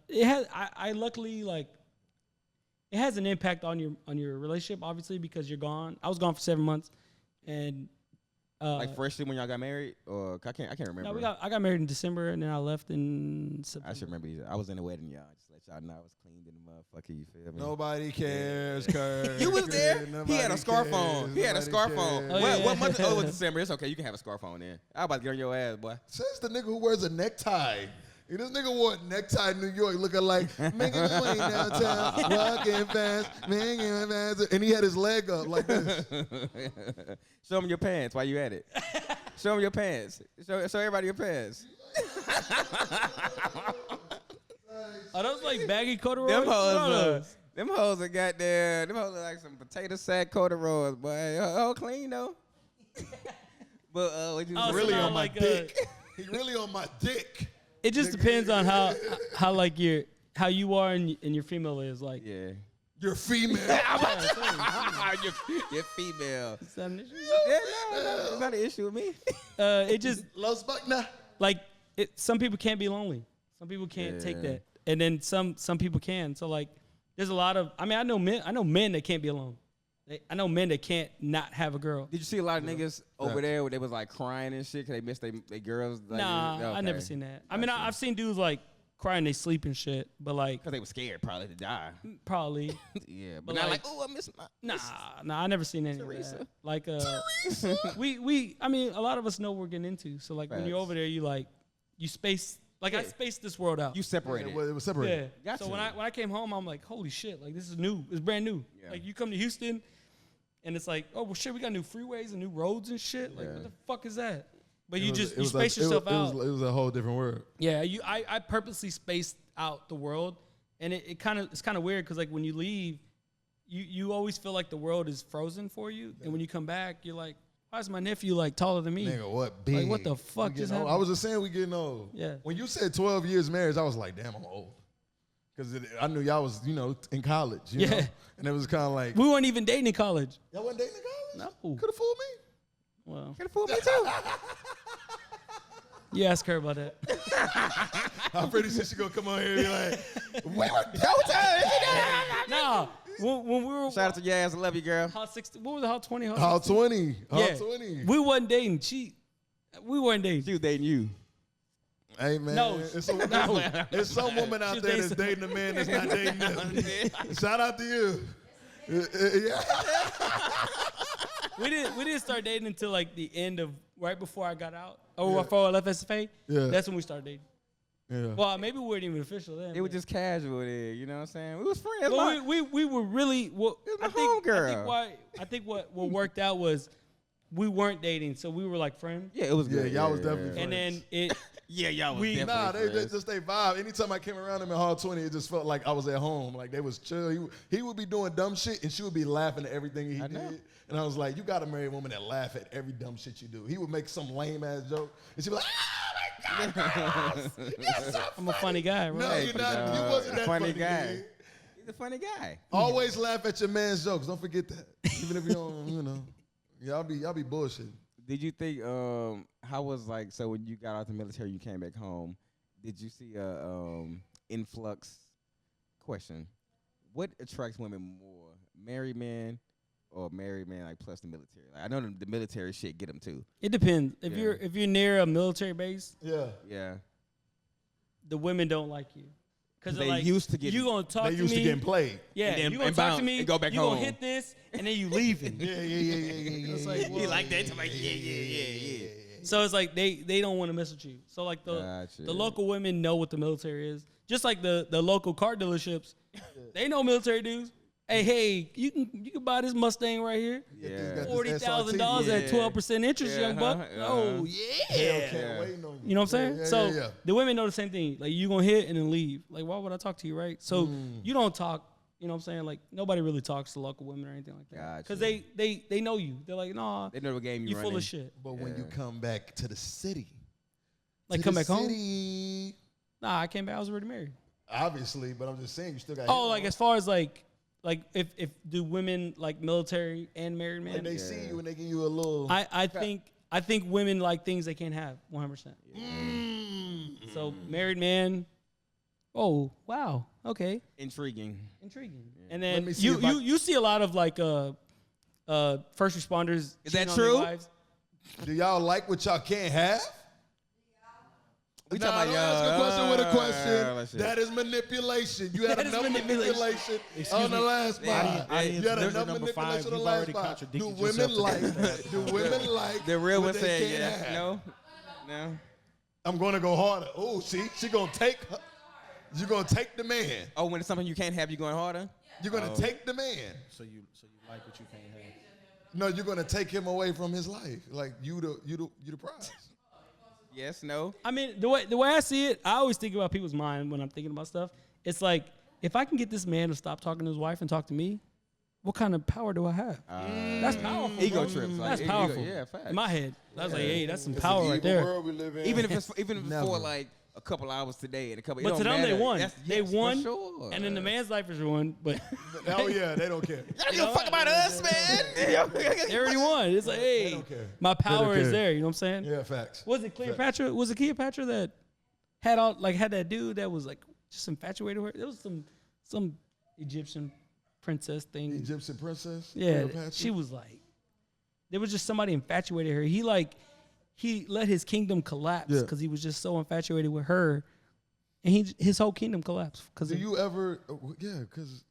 it has I luckily like it has an impact on your relationship, obviously, because you're gone. I was gone for 7 months, and Like freshly when y'all got married, or I can't remember. no, I got married in December, and then I left in September. I should remember. I was in the wedding, y'all. Just let y'all know I was cleaned in the motherfucker. You feel me? Nobody cares, Kurt. You was there. Nobody He had a scarf on. cares. He had a Nobody scarf cares. on. Oh, What yeah. month? Oh, it was December. It's okay. You can have a scarf on then. I was about to get on your ass, boy. Says the nigga who wears a necktie. And this nigga wore a necktie in New York looking like, making my way downtown, walking fast, making fast. And he had his leg up like this. Show them your pants while you at it. Show them your pants. Show everybody your pants. Are those like baggy corduroys? Them What are hoes, those? them hoes are goddamn. Them hoes look like some potato sack corduroys, boy. Oh, clean though. But what you Oh, so Really now on my like, dick. He really on my dick. It just depends on how like how you are and your female is like. Yeah. You're female. You're female. Is that an issue? Yeah, no, it's not an issue with me. It just Los Buckner. like some people can't be lonely. Some people can't take that, and then some people can. So like, there's a lot of. I mean, I know men that can't be alone. I know men that can't not have a girl. Did you see a lot of niggas over there where they was like crying and shit because they missed their girls? Like, Nah, I never seen that. I mean, I've seen dudes like crying they sleep and shit, but like because they were scared probably to die. probably. Yeah, But but not like- like, oh, I miss my. Nah, I never seen any of Teresa. that. Like we I mean, a lot of us know what we're getting into. So like when you're Facts. over there, you like you space like I spaced this world out. You separated. It was separated. Yeah. Gotcha. So when I came home, I'm like, holy shit, like this is new. It's brand new. Yeah. Like you come to Houston and it's like, oh well shit, we got new freeways and new roads and shit. Like what the fuck is that? But you It was space yourself out. It was a whole different world. Yeah, I purposely spaced out the world, and it's kind of weird because like when you leave, you always feel like the world is frozen for you, and when you come back, you're like, why is my nephew like taller than me? Nigga, what big? Like what the fuck We just getting old. happened? I was just saying we getting old. Yeah. When you said 12 years marriage, I was like, damn, I'm old. Because I knew y'all was, in college. You know? And it was kind of like, We weren't even dating in college. y'all wasn't dating in college? No. Could have fooled me. Well, Could have fooled me too. you ask her about that. I'm pretty sure she gonna come on here and be like, Wait, don't tell me. Nah, when we were Shout out to your ass. I love you, girl. hot 60, what was it, hot 20? how 20? How Yeah, 20? we wasn't dating. We weren't dating. She was dating you. Hey, man. No. It's some woman out She's there dating that's dating a man that's not dating them. Shout out to you. Yeah. We didn't start dating until like the end of right before I got out. Or before I left SFA. Yeah. That's when we started dating. Yeah. Well, maybe we weren't even official then. It was but- just casual there. You know what I'm saying? We was friends. Well, we were really. Well, It was my I think homegirl. I think what worked out was we weren't dating, so we were like friends. yeah, it was Yeah, good. y'all was definitely And friends. then it. Yeah, y'all was We- definitely Nah, they friends. just they vibe. Anytime I came around them in Hall 20, it just felt like I was at home. Like they was chill. He would be doing dumb shit, and she would be laughing at everything he know. did. And I was like, you got to marry a woman that laugh at every dumb shit you do. He would make some lame ass joke, and she'd be like, oh my god, girls, you're so I'm a funny guy, right? No, Hey, you're not. You wasn't that funny funny guy. dude. He's a funny guy. Always laugh at your man's jokes. Don't forget that. Even if you don't, y'all be bullshitting. Did you think how was like so when you got out the military, you came back home? Did you see a influx? Question: what attracts women more, married men or married men like plus the military? Like, I know the military shit get them too. It depends. If Yeah. you're near a military base, Yeah. Yeah, the women don't like you because they used to get. you gonna talk They to used me. to getting played. Yeah, and then- you gonna and talk to bounce me. and go back you home. gonna hit this, and then you leaving. Yeah. It's like, He well, like that. I'm like, yeah. So it's like they don't want to mess with you. So like Gotcha. the local women know what the military is. Just like the local car dealerships, they know military dudes. Hey, you can buy this Mustang right here. Yeah. $40,000 at 12% interest, Yeah, young buck. uh-huh, Oh uh-huh. yeah. Waiting on You know what I'm saying? Yeah, So yeah. the women know the same thing. Like you gonna hit and then leave. Like why would I talk to you, right? So you don't talk. You know what I'm saying? Like nobody really talks to local women or anything like that. Because Gotcha. they know you. They're like, nah, They know what game you you full running. of shit. But when you come back to the city, Like to come the back home. city, Nah, I came back. I was already married. obviously, but I'm just saying you still got. Oh, like as far as like if do women like military and married men? when they see you and they give you a little. I think women like things they can't have 100%. So married man. Oh wow. Okay. Intriguing. Intriguing. Let And then me see you if I- you see a lot of like first responders. Is that cheating on their true? wives. Do y'all like what y'all can't have? We Nah, talking don't about ask a question with a let's question. see. That is manipulation. You had That is enough manipulation on the last spot. Audience, You had loser enough number 5, manipulation on the you've last already spot. Do contradicted women yourself like? today. Do women like? The real what one they said can't yes. have? No. I'm gonna go harder. Oh, see, she gonna take. You gonna take the man. Oh, when it's something you can't have, you going harder? You're gonna take the man. So you like what you can't have. No, you're gonna take him away from his life. Like you the prize. Yes, no. I mean, the way I see it, I always think about people's mind when I'm thinking about stuff. It's like, if I can get this man to stop talking to his wife and talk to me, what kind of power do I have? That's powerful. Ego bro. trips. Like, That's ego- powerful. yeah, facts. In my head, I was like, hey, that's some It's power an right evil there. world we live in. Even if it's Never. for like a couple hours today and a couple. But it to don't them, they matter. won. That's- They yes, for won, sure. and then the man's life is ruined. But Oh yeah, they don't care. Y'all give a fuck about us, man. they already won. It's like, hey, don't care. my They don't power is care. there. You know what I'm saying? Yeah, facts. Was it Cleopatra? Was it Cleopatra that had that dude that was like just infatuated with her. There was some Egyptian princess thing. Egyptian princess. Yeah, Cleopatra? she was like, there was just somebody infatuated with her. He let his kingdom collapse because he was just so infatuated with her, and his whole kingdom collapsed. Because do you ever? Yeah, because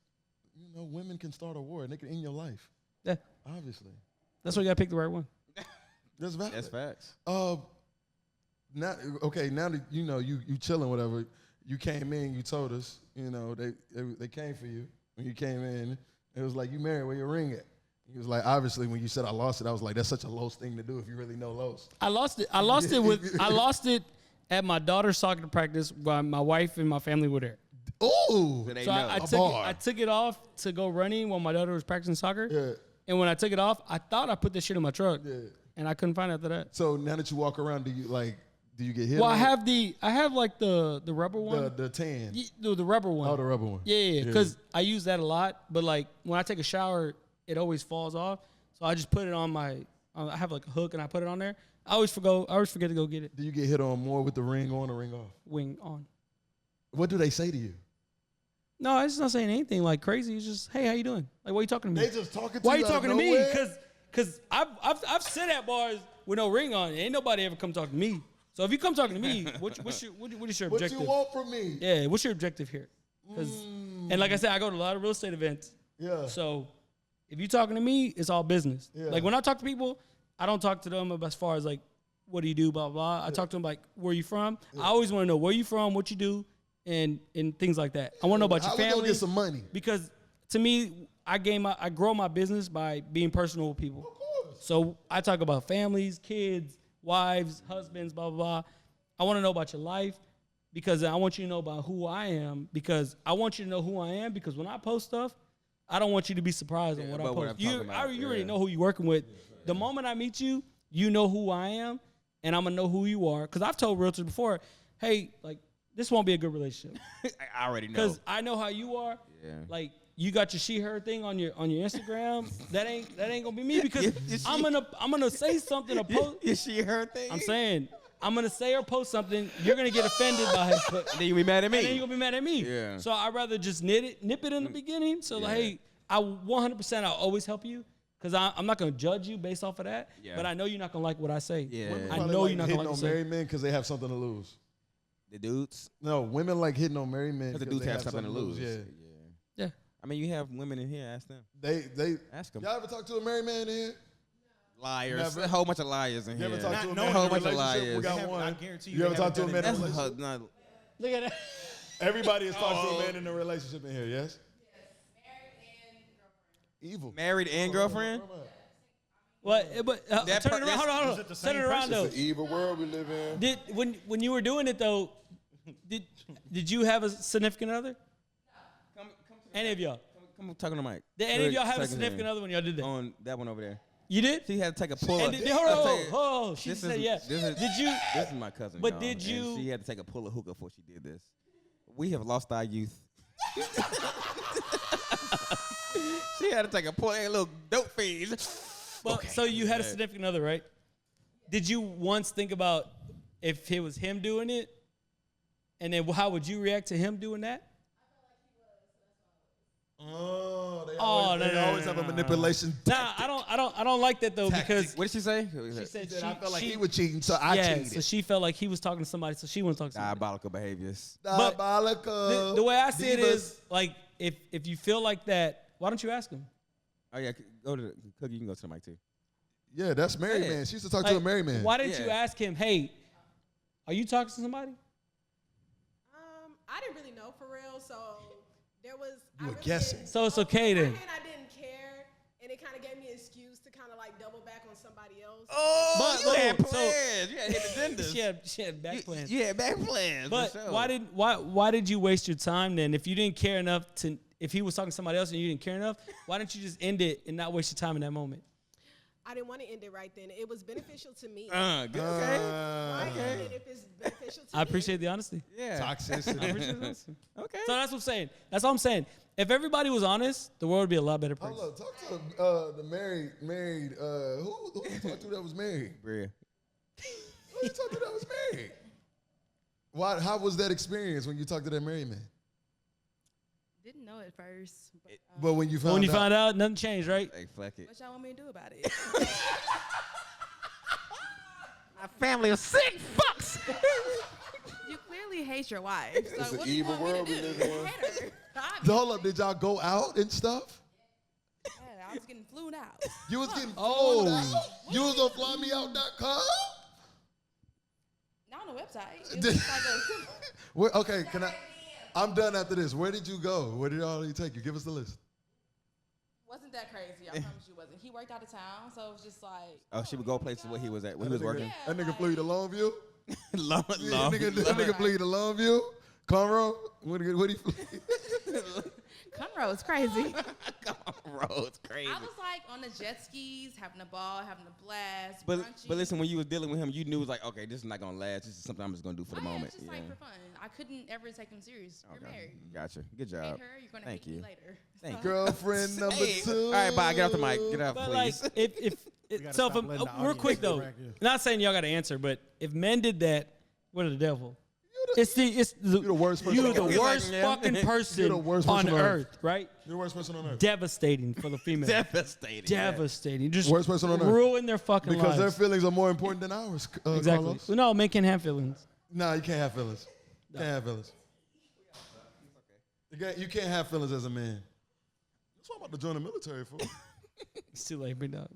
women can start a war and they can end your life. Yeah, obviously. That's why you gotta pick the right one. That's valid. That's facts. Now that you chilling, whatever. You came in, you told us, they came for you when you came in. It was like, you married, where your ring at? He was like, obviously, when you said I lost it, I was like, that's such a Los thing to do if you really know Los. I lost it at my daughter's soccer practice while my wife and my family were there. Ooh, So I took it off to go running while my daughter was practicing soccer. Yeah. And when I took it off, I thought I put this shit in my truck. Yeah. And I couldn't find it after that. So now that you walk around, do you get hit? Well, on I have like the rubber one. the tan. The rubber one. Oh, the rubber one. Yeah. Because I use that a lot. But like when I take a shower, it always falls off. So I just put it on I have like a hook and I put it on there. I always forget to go get it. Do you get hit on more with the ring on or ring off? Wing on. What do they say to you? No, it's not saying anything like crazy. It's just, hey, how you doing? Like, why are you talking to me? They just talking to why you. Why are you talking to me? Nowhere? Because I've sit at bars with no ring on. Ain't nobody ever come talk to me. So if you come talking to me, what is your objective? What you want from me? Yeah, what's your objective here? And like I said, I go to a lot of real estate events. Yeah. So if you talking to me, it's all business. Yeah. Like when I talk to people, I don't talk to them as far as like, what do you do, blah, blah. I talk to them like, where you from? I always want to know where you from, what you do, and things like that. I want to know about your family. How we gonna get some money? Because to me, I grow my business by being personal with people. Of course. So I talk about families, kids, wives, husbands, blah, blah, blah. I want to know about your life because I want you to know about who I am because I want you to know who I am because when I post stuff, I don't want you to be surprised on what I post. What You already know who you're working with. The moment I meet you, you know who I am, and I'm going to know who you are. Because I've told realtors before, hey, like, this won't be a good relationship. I already know. Because I know how you are. Yeah. Like, you got your she/her thing on your Instagram. that ain't gonna be me because I'm gonna say something or post. Is she her thing? I'm saying I'm gonna say or post something. You're gonna get offended by it. But then you be mad at me. And then you're gonna be mad at me. Yeah. So I'd rather just nip it in the beginning. So like, hey, I 100% I'll always help you because I'm not gonna judge you based off of that. Yeah. but I know you're not gonna like what I say. Yeah. I Probably know like you're not hitting gonna like on what I say. married men because they have something to lose. The dudes. No, women like hitting on married men Because the because dudes they have something to lose. Yeah. I mean, you have women in here. Ask them. They Ask them. Y'all ever talk to a married man in here? Liars. Never. A whole bunch of liars in You here. ever talk to a Not man knowing in a the relationship? We relationship, got They have- one. I guarantee You ever they talk to a haven't man in a done it. That's relationship? not. Look at that. Everybody has talked to a man in a relationship in here, yes? Evil. Married and girlfriend? What? But That turn per- it around. that's- Hold on. is it the Turn same it around person? though. It's an evil world we live in. Did when you were doing it though, did you have a significant other? Come Any of y'all? Come talk on the mic. Did any of y'all have a Second significant hand. other when y'all did that? On that one over there. You did? She had to take a pull And up. hold on. She This said is- yeah. This is, Did you? This is my cousin. But y'all, did and you- She had to take a pull of hookah before she did this. We have lost our youth. She had to take a pull. A little dope phase. Well, so you had a significant other, right? Did you once think about if it was him doing it, and then how would you react to him doing that? Oh, they Oh, always, no, they no, always no, have a no, manipulation. Nah, I don't like that though because What did she say? she said I felt like she he was cheating, so I yeah, cheated. so she felt like he was talking to somebody, so she wouldn't talk to somebody. Diabolical behaviors. But Diabolical. The way I see it divas. is like if you feel like that, why don't you ask him? Oh yeah, go to the Cookie. You can go to the mic too. Yeah, that's married Yeah. man. She used to talk to a married man. Why didn't you Yeah. ask him? Hey, are you talking to somebody? I didn't really know for real, so there was. You I were really guessing. didn't- So it's okay on one then. hand, I didn't care, and it kind of gave me an excuse to kind of like double back on somebody else. Oh, But- you had so- plans. You had hidden agendas. She had back plans. You had back plans. But for sure. why did you waste your time then? If you didn't care enough to, if he was talking to somebody else and you didn't care enough, why didn't you just end it and not waste your time in that moment? I didn't want to end it right then. It was beneficial to me. Good. Okay. Why end it if it's beneficial to me? I appreciate the honesty. Yeah. Toxicity. Okay. So that's what I'm saying. That's all I'm saying. If everybody was honest, the world would be a lot better place. Hold up, talk to the married, who you talked to that was married? Bria. Who you talked to that was married? How was that experience when you talked to that married man? Didn't know at first. But when you found When you out, find out, nothing changed, right? Like, fuck it. What y'all want me to do about it? My family is sick fucks. You clearly hate your wife. So It's an what do you evil want me to world we do? live in. Hate her. hold up, did y'all go out and stuff? Yeah, I was getting flued out. You was getting Oh. flown out? You was on flymeout.com? Not on the website. It was just like a, Where, okay, I'm done after this. Where did you go? Where did all you take you? Give us the list. wasn't that crazy. I promise you wasn't. He worked out of town, so it was just like. Oh, she would go places where he was at, when he was working. Yeah, That nigga flew you to Longview? long, That nigga flew you to Longview? Conroe? What he flew? Conroe's crazy. Road's crazy. I was like on the jet skis, having a ball, having a blast. But brunchy. listen, when you was dealing with him, you knew it was like, okay, this is not gonna last. This is something I'm just gonna do for the Oh, yeah, moment. just like for fun. I couldn't ever take him serious. You're married. Gotcha. Good Hate job. her, you're gonna Thank hate you. me later. Thank you. Girlfriend number Hey, 2. All right, bye. Get off the mic. Get off, But please. like, if gotta so, stop letting the real audience quick though, interact, yeah. not saying y'all got to answer, but if men did that, what are the devil? It's the You're the worst person. You're the on earth. worst fucking person You're the worst on person on earth, earth. right? You're the worst person on earth. Devastating for the female. Devastating. yeah. Devastating. Just Worst person on earth. ruin their fucking Because their lives. feelings are more important than ours. Exactly. Carlos. No, men can't have feelings. Nah, you can't have feelings. Can't have feelings. You can't have feelings as a man. That's why I'm about to join the military for. It's too late, big dog.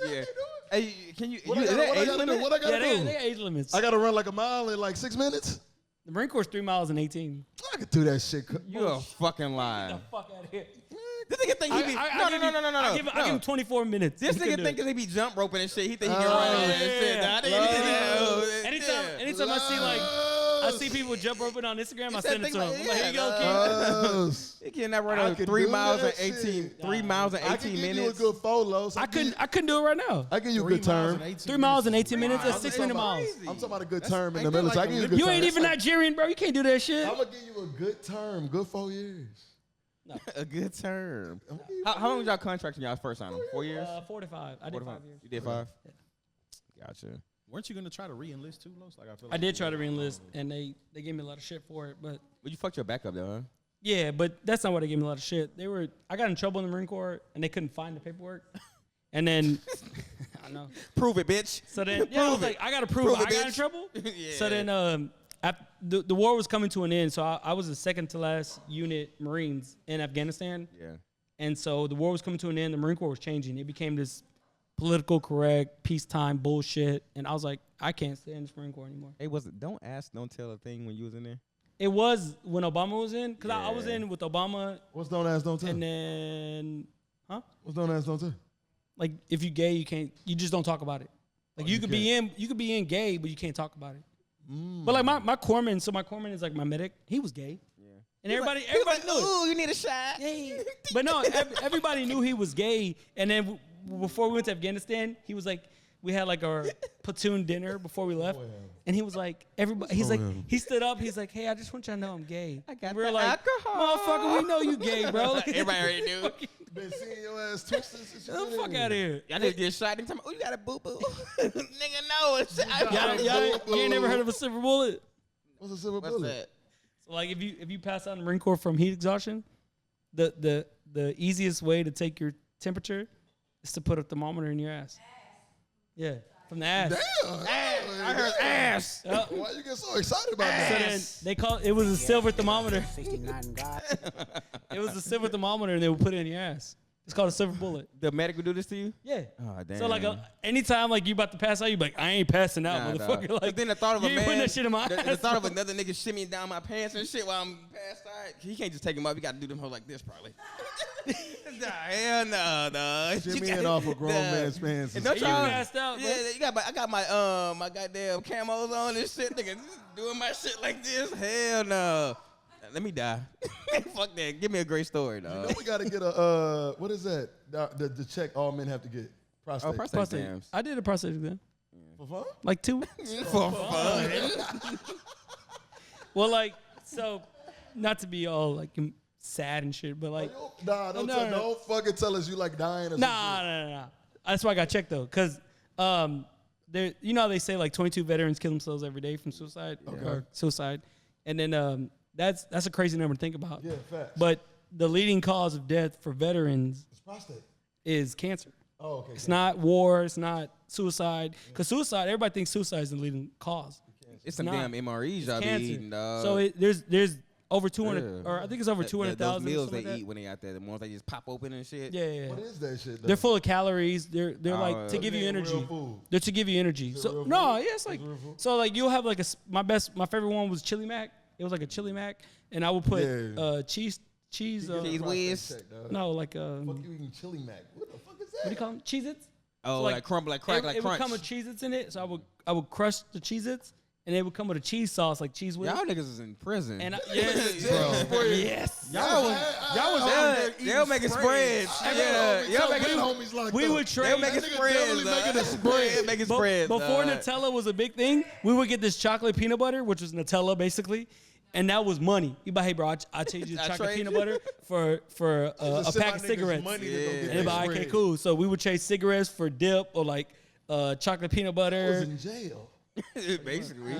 Yeah. Hey, can you? What you I is gotta- that what I age gotta do? limit? What I Yeah, gotta they do? got age limits. I gotta run like a mile in like 6 minutes. The Marine Corps is 3 miles and 18. I could do that shit. You a fucking Get lie. the fuck out of here. This nigga think he be I give him 24 minutes. This He can nigga do think it. he be jump roping and shit. He think he can run over and shit. yeah. Nah, nigga, Anytime I see like I see people jump roping on Instagram, I send it to them. I'm like, here you go, kid. Yes. He cannot run I over could 3 do miles and that 18. shit. 3 miles and I 18 can give minutes. you a good follow. I couldn't do it right now. I give you a good term. 3 miles and 18 minutes. That's Wow, 6 that's minute miles. crazy. I'm talking about a good term in ain't the that military. like I give you a a good You term. ain't even Nigerian, bro. You can't do that shit. I'm gonna give you a good term. Good 4 years. A good term. How long was y'all contract when y'all first signed him? 4 years? 4 to 5. I did 4 to 5 5? years. You did 5? Gotcha. Weren't you gonna try to re-enlist too, Los? Like I feel I like did try to re-enlist, and they gave me a lot of shit for it. But But you fucked your back up though, huh? yeah, but that's not why they gave me a lot of shit. I got in trouble in the Marine Corps, and they couldn't find the paperwork. And then I know. Prove it, bitch. So then, yeah, I was like, I gotta prove Prove I it, got in bitch. trouble. Yeah. So then, the war was coming to an end. So I was the second to last unit Marines in Afghanistan. Yeah. And so the war was coming to an end. The Marine Corps was changing. It became this political correct, peacetime bullshit. And I was like, I can't stay in this Marine Corps anymore. Hey, was it don't ask, don't tell a thing when you was in there? It was when Obama was in, because I was Yeah. in with Obama, What's don't ask, don't tell? and then, What's don't ask, don't tell? like if you gay, you just don't talk about it. Like you could be in gay, but you can't talk about it. But like my corpsman, so my corpsman is like my medic. He was gay. Yeah. And everybody knew it. Ooh, you need a shot. Hey. But no, everybody knew he was gay. And then before we went to Afghanistan, he was like, we had like our platoon dinner before we left. And he was like, he stood up. He's like, hey, I just want you to know I'm gay. I got We're the like, alcohol. motherfucker, we know you gay, bro. Like, Everybody already knew. Been seeing your ass twisted since you get the been fuck in out of here. here. Y'all need to get shot. Anytime, oh, you got a boo boo. Nigga, no. You ain't never heard of a silver bullet? What's a silver What's bullet? that? So like if you pass out in the Marine Corps from heat exhaustion, the easiest way to take your temperature is to put a thermometer in your ass. Yeah, from the ass. Damn. I heard ass. Yep. Why you get so excited about So that? then they it was a silver thermometer. 69 God. It was a silver thermometer, and they would put it in your ass. It's called a silver bullet. The medic would do this to you? Yeah. Oh, damn. So like anytime like you about to pass out, you be like, I ain't passing out, Nah, motherfucker. dog. Like then the thought of you a ain't man, putting that shit in my the ass. thought of another nigga shimmying down my pants and shit while I'm passed out. He can't just take him up. You got to do them hoes like this, probably. Nah, hell no, dog. Shimmying off a grown man's pants. And don't You y'all- passed out, bro. Yeah, I got my my goddamn camos on and shit, nigga. Doing my shit like this. Hell no. Let me die. Fuck that. Give me a great story, You dog. know we gotta get a what is that? The check all men have to get. Prostate. Oh, prostate Prostate. exams. I did a prostate exam. For fun? Like 2 For fun. Well, like, so, not to be all like sad and shit, but like, Nah, don't fucking tell us you like dying or some shit. nah. That's why I got checked though, cause there, you know how they say like 22 veterans kill themselves every day from suicide or suicide, and then that's a crazy number to think about. Yeah, facts. But the leading cause of death for veterans It's prostate. is cancer. Oh, okay. It's not war. It's not suicide. Because suicide, everybody thinks suicide is the leading cause. It's some not. damn MREs y'all be Cancer. eating, dog. So there's over 200, Yeah. or I think it's over 200,000. Those meals or something they like eat when they out there, the ones they just pop open and shit. that. Yeah. What is that shit? Though? They're full of calories. They're like to give you Real energy. food. They're to give you energy. it So real no, food? yeah, it's like It's real food? so like you'll have like my favorite one was chili mac. It was like a chili mac, and I would put Yeah. cheese. Cheese Prostate whiz. check, dog. No, like Fuck you eating chili mac? What the fuck is that? what do you call them? Cheez-Its. Oh, So, like crumble, like crack, it, like it crunch. would come with Cheez-Its in it, so I would crush the Cheez-Its, and it would come with a cheese sauce like cheese whiz. Y'all niggas is in prison. And yes, Bro. yes. Y'all was out there eating They'll make it spreads. Yeah, y'all make it. homies like We would They'll trade. make it That nigga spreads. definitely making a spread. Make it Be- spreads. Before dog. Nutella was a big thing, we would get this chocolate peanut butter, which was Nutella basically, and that was money. You buy, hey bro, I trade you the I chocolate trade peanut you. butter for a Just send pack my of niggas cigarettes. money to go Yeah. get And that they buy, okay, spread. cool. So we would trade cigarettes for dip or like chocolate peanut I was butter. in jail. Basically.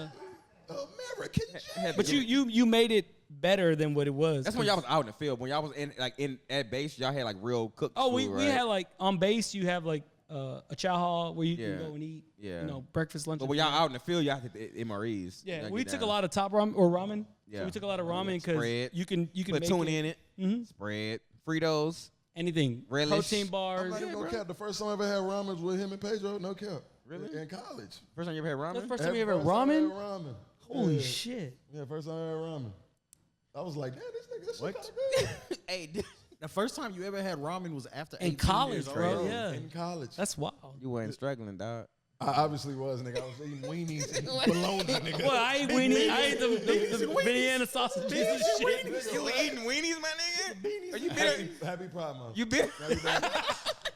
American jail. But you made it better than what it was. That's when y'all was out in the field. When y'all was in at base, y'all had like real cooked Oh, food, we right? had like on base you have like a chow hall where you Yeah. can go and eat. Yeah. You know, breakfast, lunch. But and when y'all dinner. out in the field, y'all had the MREs. Yeah, Y'all we get took a down. lot of top ramen or ramen. Yeah. So we took a lot of ramen because Spread. you can Put make tuna it, in it. Mhm. Spread. Fritos. anything. Relish. Protein I'm bars. not even gonna cap. The first time I ever had ramen was with him and Pedro. No cap. Really? In college. First time you ever had ramen? That's the first time you ever had First time I had ramen. ramen. Holy Yeah. shit! Yeah, first time I had ramen. I was like, damn, this shit What? kind of good. Hey, The first time you ever had ramen was after In 18 college, years old. bro. Yeah, In college. that's wild. you wasn't struggling, dog. I obviously was, nigga. I was eating weenies and bologna, nigga. Well, I ate weenie. I ate the Vienna sausages and shit. You eating weenies, my nigga? Are you Happy Pride Month. You been? Are you done?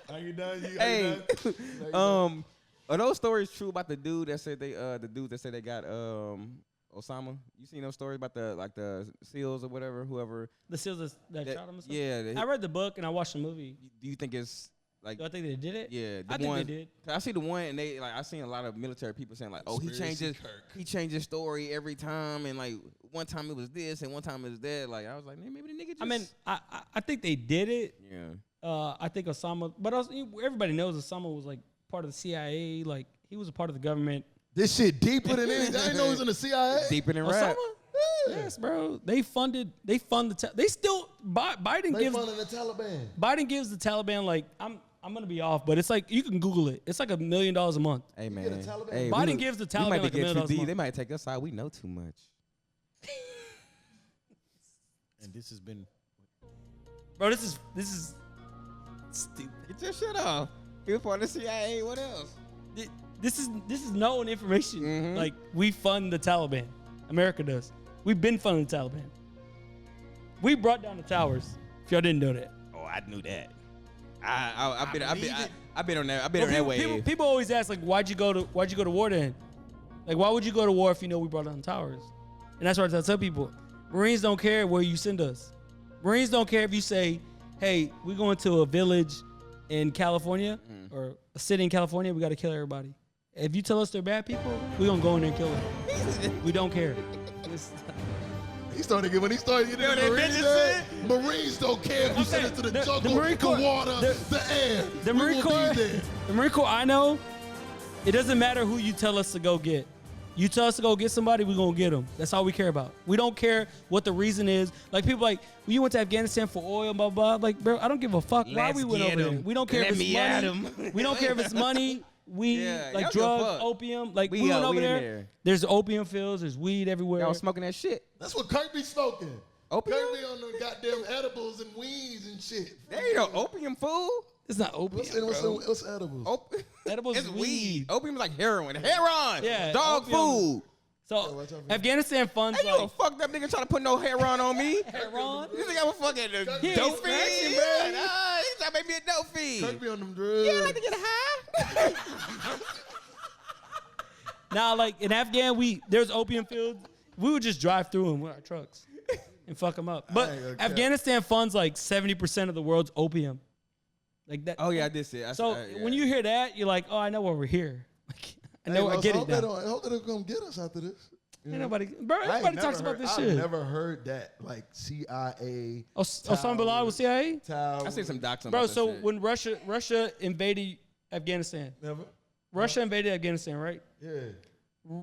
Are you done? Hey, Are you done? are those stories true about the dude that said the dudes that said they got Osama? You seen those stories about the SEALs or whatever, whoever? The SEALs that shot him. Or something? Yeah. I read the book and I watched the movie. Do you think it's like? Do I think they did it? Yeah, I think they did. I see the one, and they like I seen a lot of military people saying like, "Oh, Conspiracy he changed his story every time, and like one time it was this, and one time it was that." Like I was like, man, maybe the nigga just. I mean, I think they did it. yeah, I think Osama, but also, everybody knows Osama was like part of the CIA. Like he was a part of the government. This shit deeper than anything. I didn't know he was in the CIA. deeper than Osama? rap. Yes, bro. They fund they still Biden They gives funding the Taliban. Biden gives the Taliban like I'm gonna be off, but it's like you can Google it. It's like $1 million a month. Hey man, get a Taliban? hey, Biden we- gives the we might Taliban be like $1 getting million too a deep. month. They might take us out. We know too much. And this has been Bro, this is stupid. Get your shit off. He was part of the CIA. What else? This is known information. Mhm. Like we fund the Taliban. America does. We've been funding the Taliban. We brought down the towers. If y'all didn't know that. Oh, I knew that. I've been on that. I've been on Well, that wave. people always ask like, why'd you go to war then? Like, why would you go to war if you know we brought down the towers? And that's what I tell people. Marines don't care where you send us. Marines don't care if you say, hey, we're going to a village in California or a city in California, we got to kill everybody. If you tell us they're bad people, we're going to go in there and kill them. We don't care. He started getting when he started getting the Marines. Marines don't care if you send it to the jungle, Marine Corps, the water, the air. The We Marine will be Corps, there. the Marine Corps I know, it doesn't matter who you tell us to go get. You tell us to go get somebody, we're going to get them. That's all we care about. We don't care what the reason is. Like, people like, well, you went to Afghanistan for oil, blah, blah. Like, bro, I don't give a fuck why we went over there. We don't care if it's money. We don't care if it's money, weed, Yeah, y'all like give a drugs, fuck. opium. Like, We we went out, over we in there. there. There's opium fields. There's weed everywhere. Y'all smoking that shit. That's what Kirk be smoking. Opium? Kirk be on the goddamn edibles and weeds and shit. There you go. Opium, fool. It's not opium, bro. What's edibles? Edibles It's is weed. Opium is like heroin. Heroin. Yeah, Dog opium. food. So, Afghanistan funds, Hey, you a like, fucked up nigga trying to put no heroin on me. heroin. You think I'm a fucking He ain't dope smashing, fiend? bro. Yeah, nah, he's trying to make me a dope fiend. Kirk be on them drugs. Yeah, I like to get high. Now, like in Afghan, there's opium fields. We would just drive through them with our trucks and fuck them up. But ain't gonna cap. Afghanistan funds like 70% of the world's opium. Like that. Oh yeah, I did see it. So when you hear that, you're like, oh, I know why we're here. Like, I know. I get it now. I hope they don't come get us after this. Ain't nobody, bro. I ain't Everybody never talks about heard- this I've shit. never heard that. Like CIA. Osama bin Laden was CIA, I see some docs on bro. that So shit. when Russia invaded Afghanistan, Never. Russia invaded Afghanistan, right? Yeah.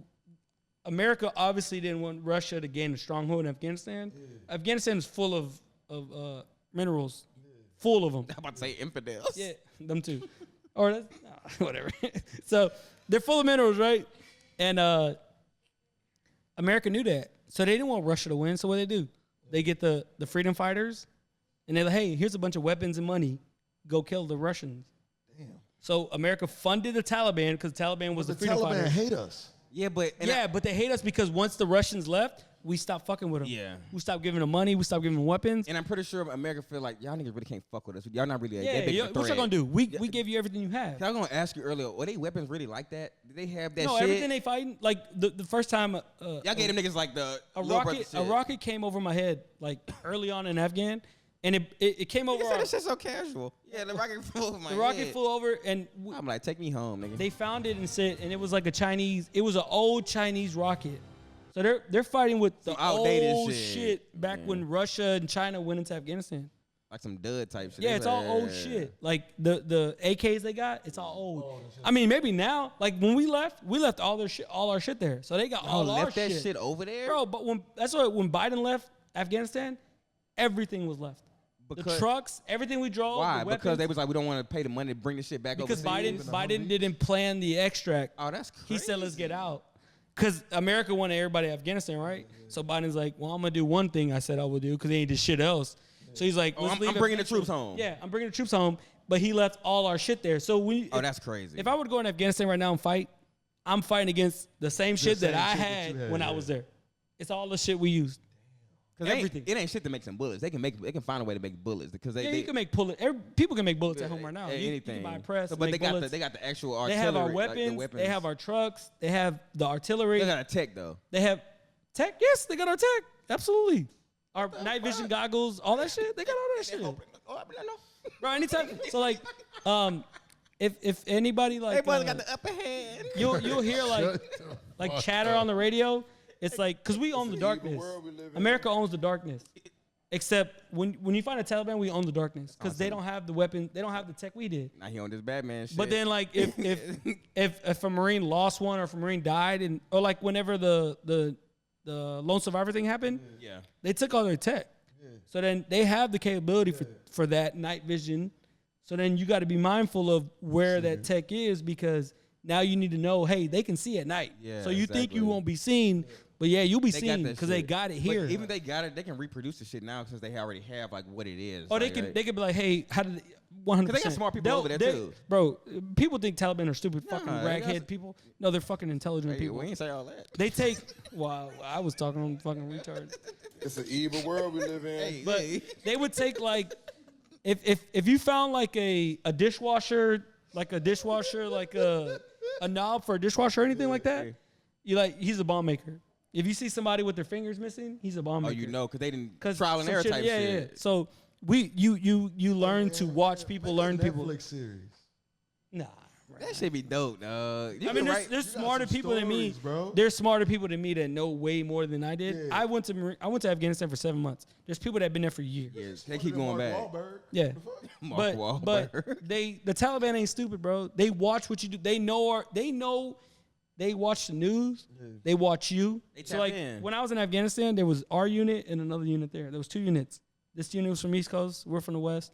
America obviously didn't want Russia to gain a stronghold in Afghanistan. Afghanistan is full of minerals, full of them. I'm about to say infidels. Yeah, them too. Or that's, whatever. So they're full of minerals, right? And America knew that. So they didn't want Russia to win. So what do? They get the freedom fighters, and they're like, hey, here's a bunch of weapons and money. Go kill the Russians. Damn. So America funded the Taliban because the Taliban was the freedom Taliban fighters. hate us. Yeah, but But they hate us because once the Russians left, we stopped fucking with them. Yeah. We stopped giving them money. We stopped giving them weapons. and I'm pretty sure America feel like y'all niggas really can't fuck with us. Y'all not really Yeah, that big of a what y'all threat. gonna do? We give you everything you have. I was gonna ask you earlier, were they weapons really like that? Did they have that No, shit? everything they fighting, like the first time y'all gave them niggas like the a little brother rocket shit. a rocket came over my head like early on in Afghan, and it came over. Nigga said Our, that shit so casual. Yeah, the rocket flew over my the rocket head. flew over, and I'm like, take me home, nigga. they found it and said, and it was like it was an old Chinese rocket. So they're fighting with the outdated old shit. shit back when Russia and China went into Afghanistan. like some dud type shit. Yeah, They it's like, all old shit. Like the AKs they got, it's all old. I mean, maybe now, like when we left all our shit there. So they got Y'all all our left that shit over there, bro. But when Biden left Afghanistan, everything was left. The Because- trucks, everything we drove. Why? The Because weapons, they was like, we don't want to pay the money to bring this shit back because overseas. Biden didn't plan the extract. Oh, that's crazy. He said, let's get out. Because America wanted everybody in Afghanistan, right? So Biden's like, well, I'm going to do one thing I said I would do because they ain't did shit else. So he's like, let's leave I'm bringing the Afghanistan. troops home. Yeah, I'm bringing the troops home. But he left all our shit there. So That's crazy. if I were to go in Afghanistan right now and fight, I'm fighting against the same shit that I had when I was there. It's all the shit we used. Everything. It ain't shit to make some bullets. They can find a way to make bullets because they You can make bullets. People can make bullets at home right now. You anything. can buy press. So, and but make they bullets. got the actual They artillery. have our like, the weapons. They have our trucks. They have the artillery. They got a tech though. They have tech. Yes, they got our tech. Absolutely. Our night vision goggles, all that shit. They got all that shit. Bro, anytime. So like, if anybody like, Everybody got the upper hand. you'll hear like chatter on the radio. It's like because we own the darkness. America owns the darkness. Except when you find a Taliban, we own the darkness because they don't have the weapon. They don't have the tech we did. Now he on this Batman shit. But then, like, if a Marine lost one or if a Marine died, or like whenever the lone survivor thing happened, yeah, they took all their tech. So then they have the capability for that night vision. So then you got to be mindful of where that tech is because now you need to know, hey, they can see at night. Yeah, so you think exactly. you won't be seen, but yeah, you'll be They got seen that because they shit. got it But here. even if they got it, they can reproduce the shit now since they already have like what it is. Or like, they could be like, hey, how did 100%? Because they got smart people over there, too. Bro, people think Taliban are stupid fucking they got raghead people. No, they're fucking intelligent Hey, people. we ain't say all that. They take. Well, I was talking on fucking retard. It's an evil world we live in. But they would take like, if you found like a dishwasher, like a knob for a dishwasher or anything like that, you like he's a bomb maker. If you see somebody with their fingers missing, he's a bomb Oh, maker. you know, because they didn't 'Cause trial and some error type shit. Yeah. So you learn to watch people learn people. Netflix series. Nah. That should be dope, dog. I mean, there's smarter some people than me. stories, bro. There's smarter people than me that know way more than I did. Yeah. I went to Afghanistan for 7 months. There's people that have been there for years. Yes, they keep going back. Yeah, Mark but Wahlberg. the Taliban ain't stupid, bro. They watch what you do. They know. They watch the news. They watch you. They So tap like in. when I was in Afghanistan, there was our unit and another unit there. There was 2 units. This unit was from East Coast. We're from the West,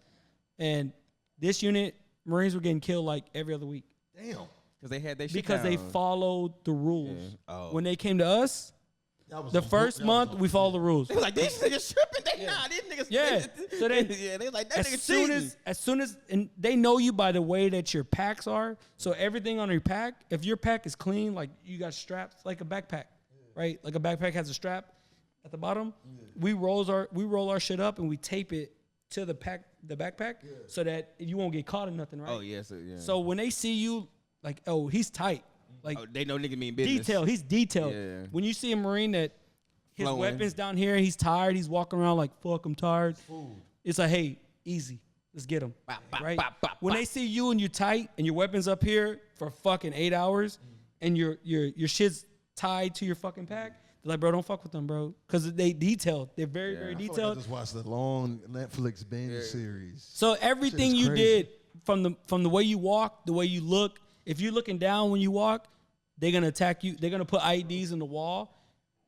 and this unit Marines were getting killed like every other week. Damn. Because they had their shit Because they down. followed the rules. Yeah. Oh. When they came to us, the first month we followed the rules. They was like, these niggas tripping. These niggas. Yeah. So then, yeah, they was like, that nigga as soon as, and they know you by the way that your packs are. So everything on your pack, if your pack is clean, like you got straps, like a backpack, right? Like a backpack has a strap at the bottom. We roll our shit up and we tape it to the backpack, so that you won't get caught in nothing, right? Oh yes, yeah. So when they see you, like, oh, he's tight. Like, they know nigga mean business. he's detailed. Yeah. When you see a Marine that his Flowing. weapons down here, he's tired, he's walking around like, fuck, I'm tired. It's like, hey, easy. Let's get him. Bop, bop, Right? bop, bop, When bop. they see you and you tight and your weapons up here for fucking 8 hours and your shit's tied to your fucking pack, they're like, bro, don't fuck with them, bro, because they detailed. They're very very I feel like I detailed. just watched the long Netflix binge series. So everything Shit is you crazy. did from the way you walk, the way you look, if you're looking down when you walk, they're gonna attack you. They're gonna put IEDs in the wall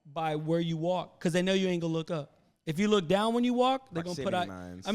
by where you walk because they know you ain't gonna look up. If you look down when you walk, they're gonna put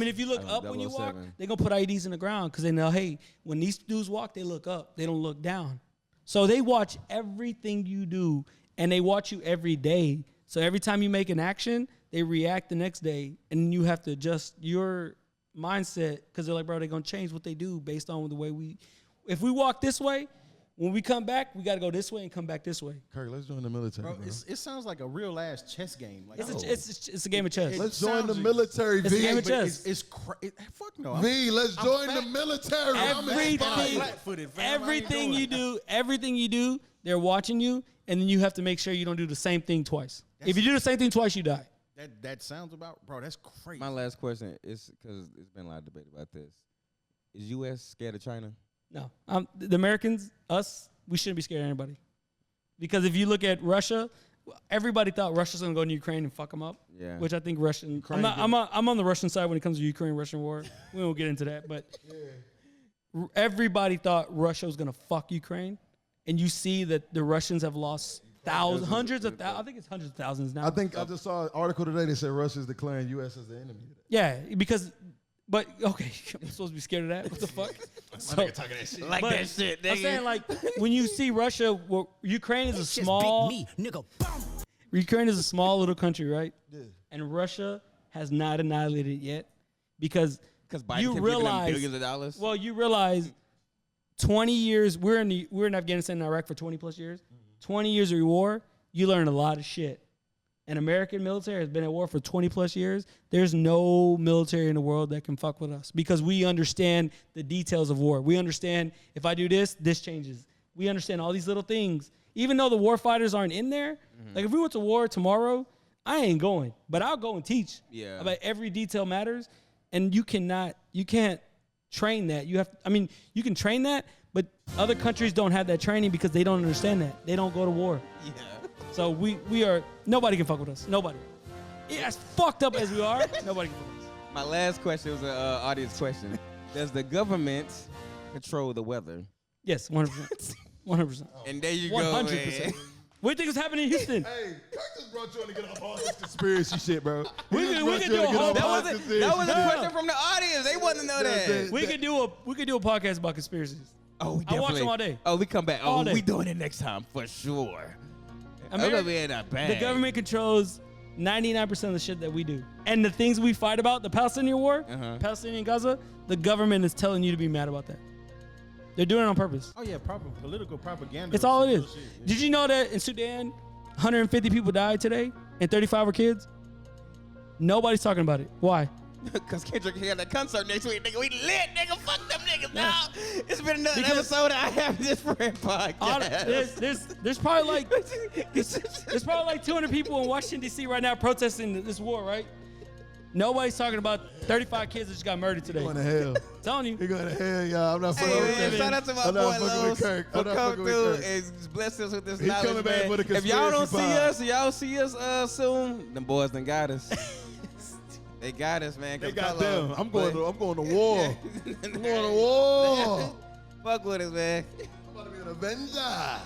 if you look up when you walk, they're gonna put IEDs in the ground because they know, hey, when these dudes walk, they look up. They don't look down. So they watch everything you do, and they watch you every day. So every time you make an action, they react the next day, and you have to adjust your mindset because they're like, bro, they're gonna change what they do based on the way we. If we walk this way, when we come back, we got to go this way and come back this way. Kirk, let's join the military, bro. It sounds like a real ass chess game. Like, It's a game of chess. Let's join the military, It's a V. game of chess. Fuck no. V, let's join the military. Everything you do, they're watching you, and then you have to make sure you don't do the same thing twice. If you do the same thing twice, you die. That sounds about, bro. That's crazy. My last question is because there's been a lot of debate about this. Is U.S. scared of China? No, the Americans, us, we shouldn't be scared of anybody. Because if you look at Russia, everybody thought Russia's gonna go into Ukraine and fuck them up. Yeah. Which I think Russian. I'm on the Russian side when it comes to Ukraine-Russian war. We won't get into that, but everybody thought Russia was gonna fuck Ukraine, and you see that the Russians have lost thousands, hundreds of thousands. I think it's hundreds of thousands now. I think I just saw an article today that said Russia's declaring U.S. as the enemy. Yeah, because. But okay, I'm supposed to be scared of that. What the fuck? Talking that shit. Like that shit, nigga. I'm saying, like, when you see Russia, Ukraine is a small. Ukraine is a small little country, right? Yeah. And Russia has not annihilated it yet because Biden you realize billions of dollars. Well, you realize 20 years. We're in Afghanistan and Iraq for 20 plus years. 20 years of war, you learn a lot of shit. An American military has been at war for 20 plus years. There's no military in the world that can fuck with us because we understand the details of war. We understand if I do this, this changes. We understand all these little things. Even though the war fighters aren't in there, like if we went to war tomorrow, I ain't going, but I'll go and teach. Yeah. About every detail matters, and you can't train that. You can train that, but other countries don't have that training because they don't understand that. They don't go to war. Yeah. So nobody can fuck with us. Nobody. As fucked up as we are, nobody can fuck with us. My last question was an audience question. Does the government control the weather? Yes, 100%. 100%. And there you 100%. go, man. What do you think is happening in Houston? Hey, Kirk just brought you on to get off all this conspiracy shit, bro. We could do a whole. That was a question from the audience. They want to know that. We could do a podcast about conspiracies. Oh, we I watch them all day. Oh, we come back. All Oh, day. we doing it next time for sure. The government controls 99% of the shit that we do. And the things we fight about, the Palestinian war, Palestinian Gaza, the government is telling you to be mad about that. They're doing it on purpose. Oh, yeah, political propaganda. It's all it is. Shit, yeah. Did you know that in Sudan, 150 people died today and 35 were kids? Nobody's talking about it. Why? Because Kendrick had that concert next week, nigga. We lit, nigga. Fuck them niggas now. It's been another episode of I Have This Friend podcast. There's probably like there's probably like 200 people in Washington D.C. right now protesting this war, right? Nobody's talking about 35 kids that just got murdered today. Going to hell. I'm telling you. He going to hell, y'all. I'm not fucking with Kirk. Shout out to my I'm boy not fucking Los with Kirk. for coming through and bless us with this He knowledge, coming back man. for the If y'all don't conspiracy see us soon, them boys done got us. They got us, man. They got them. I'm going to war. I'm going to war. Fuck with us, man. I'm about to be an Avenger.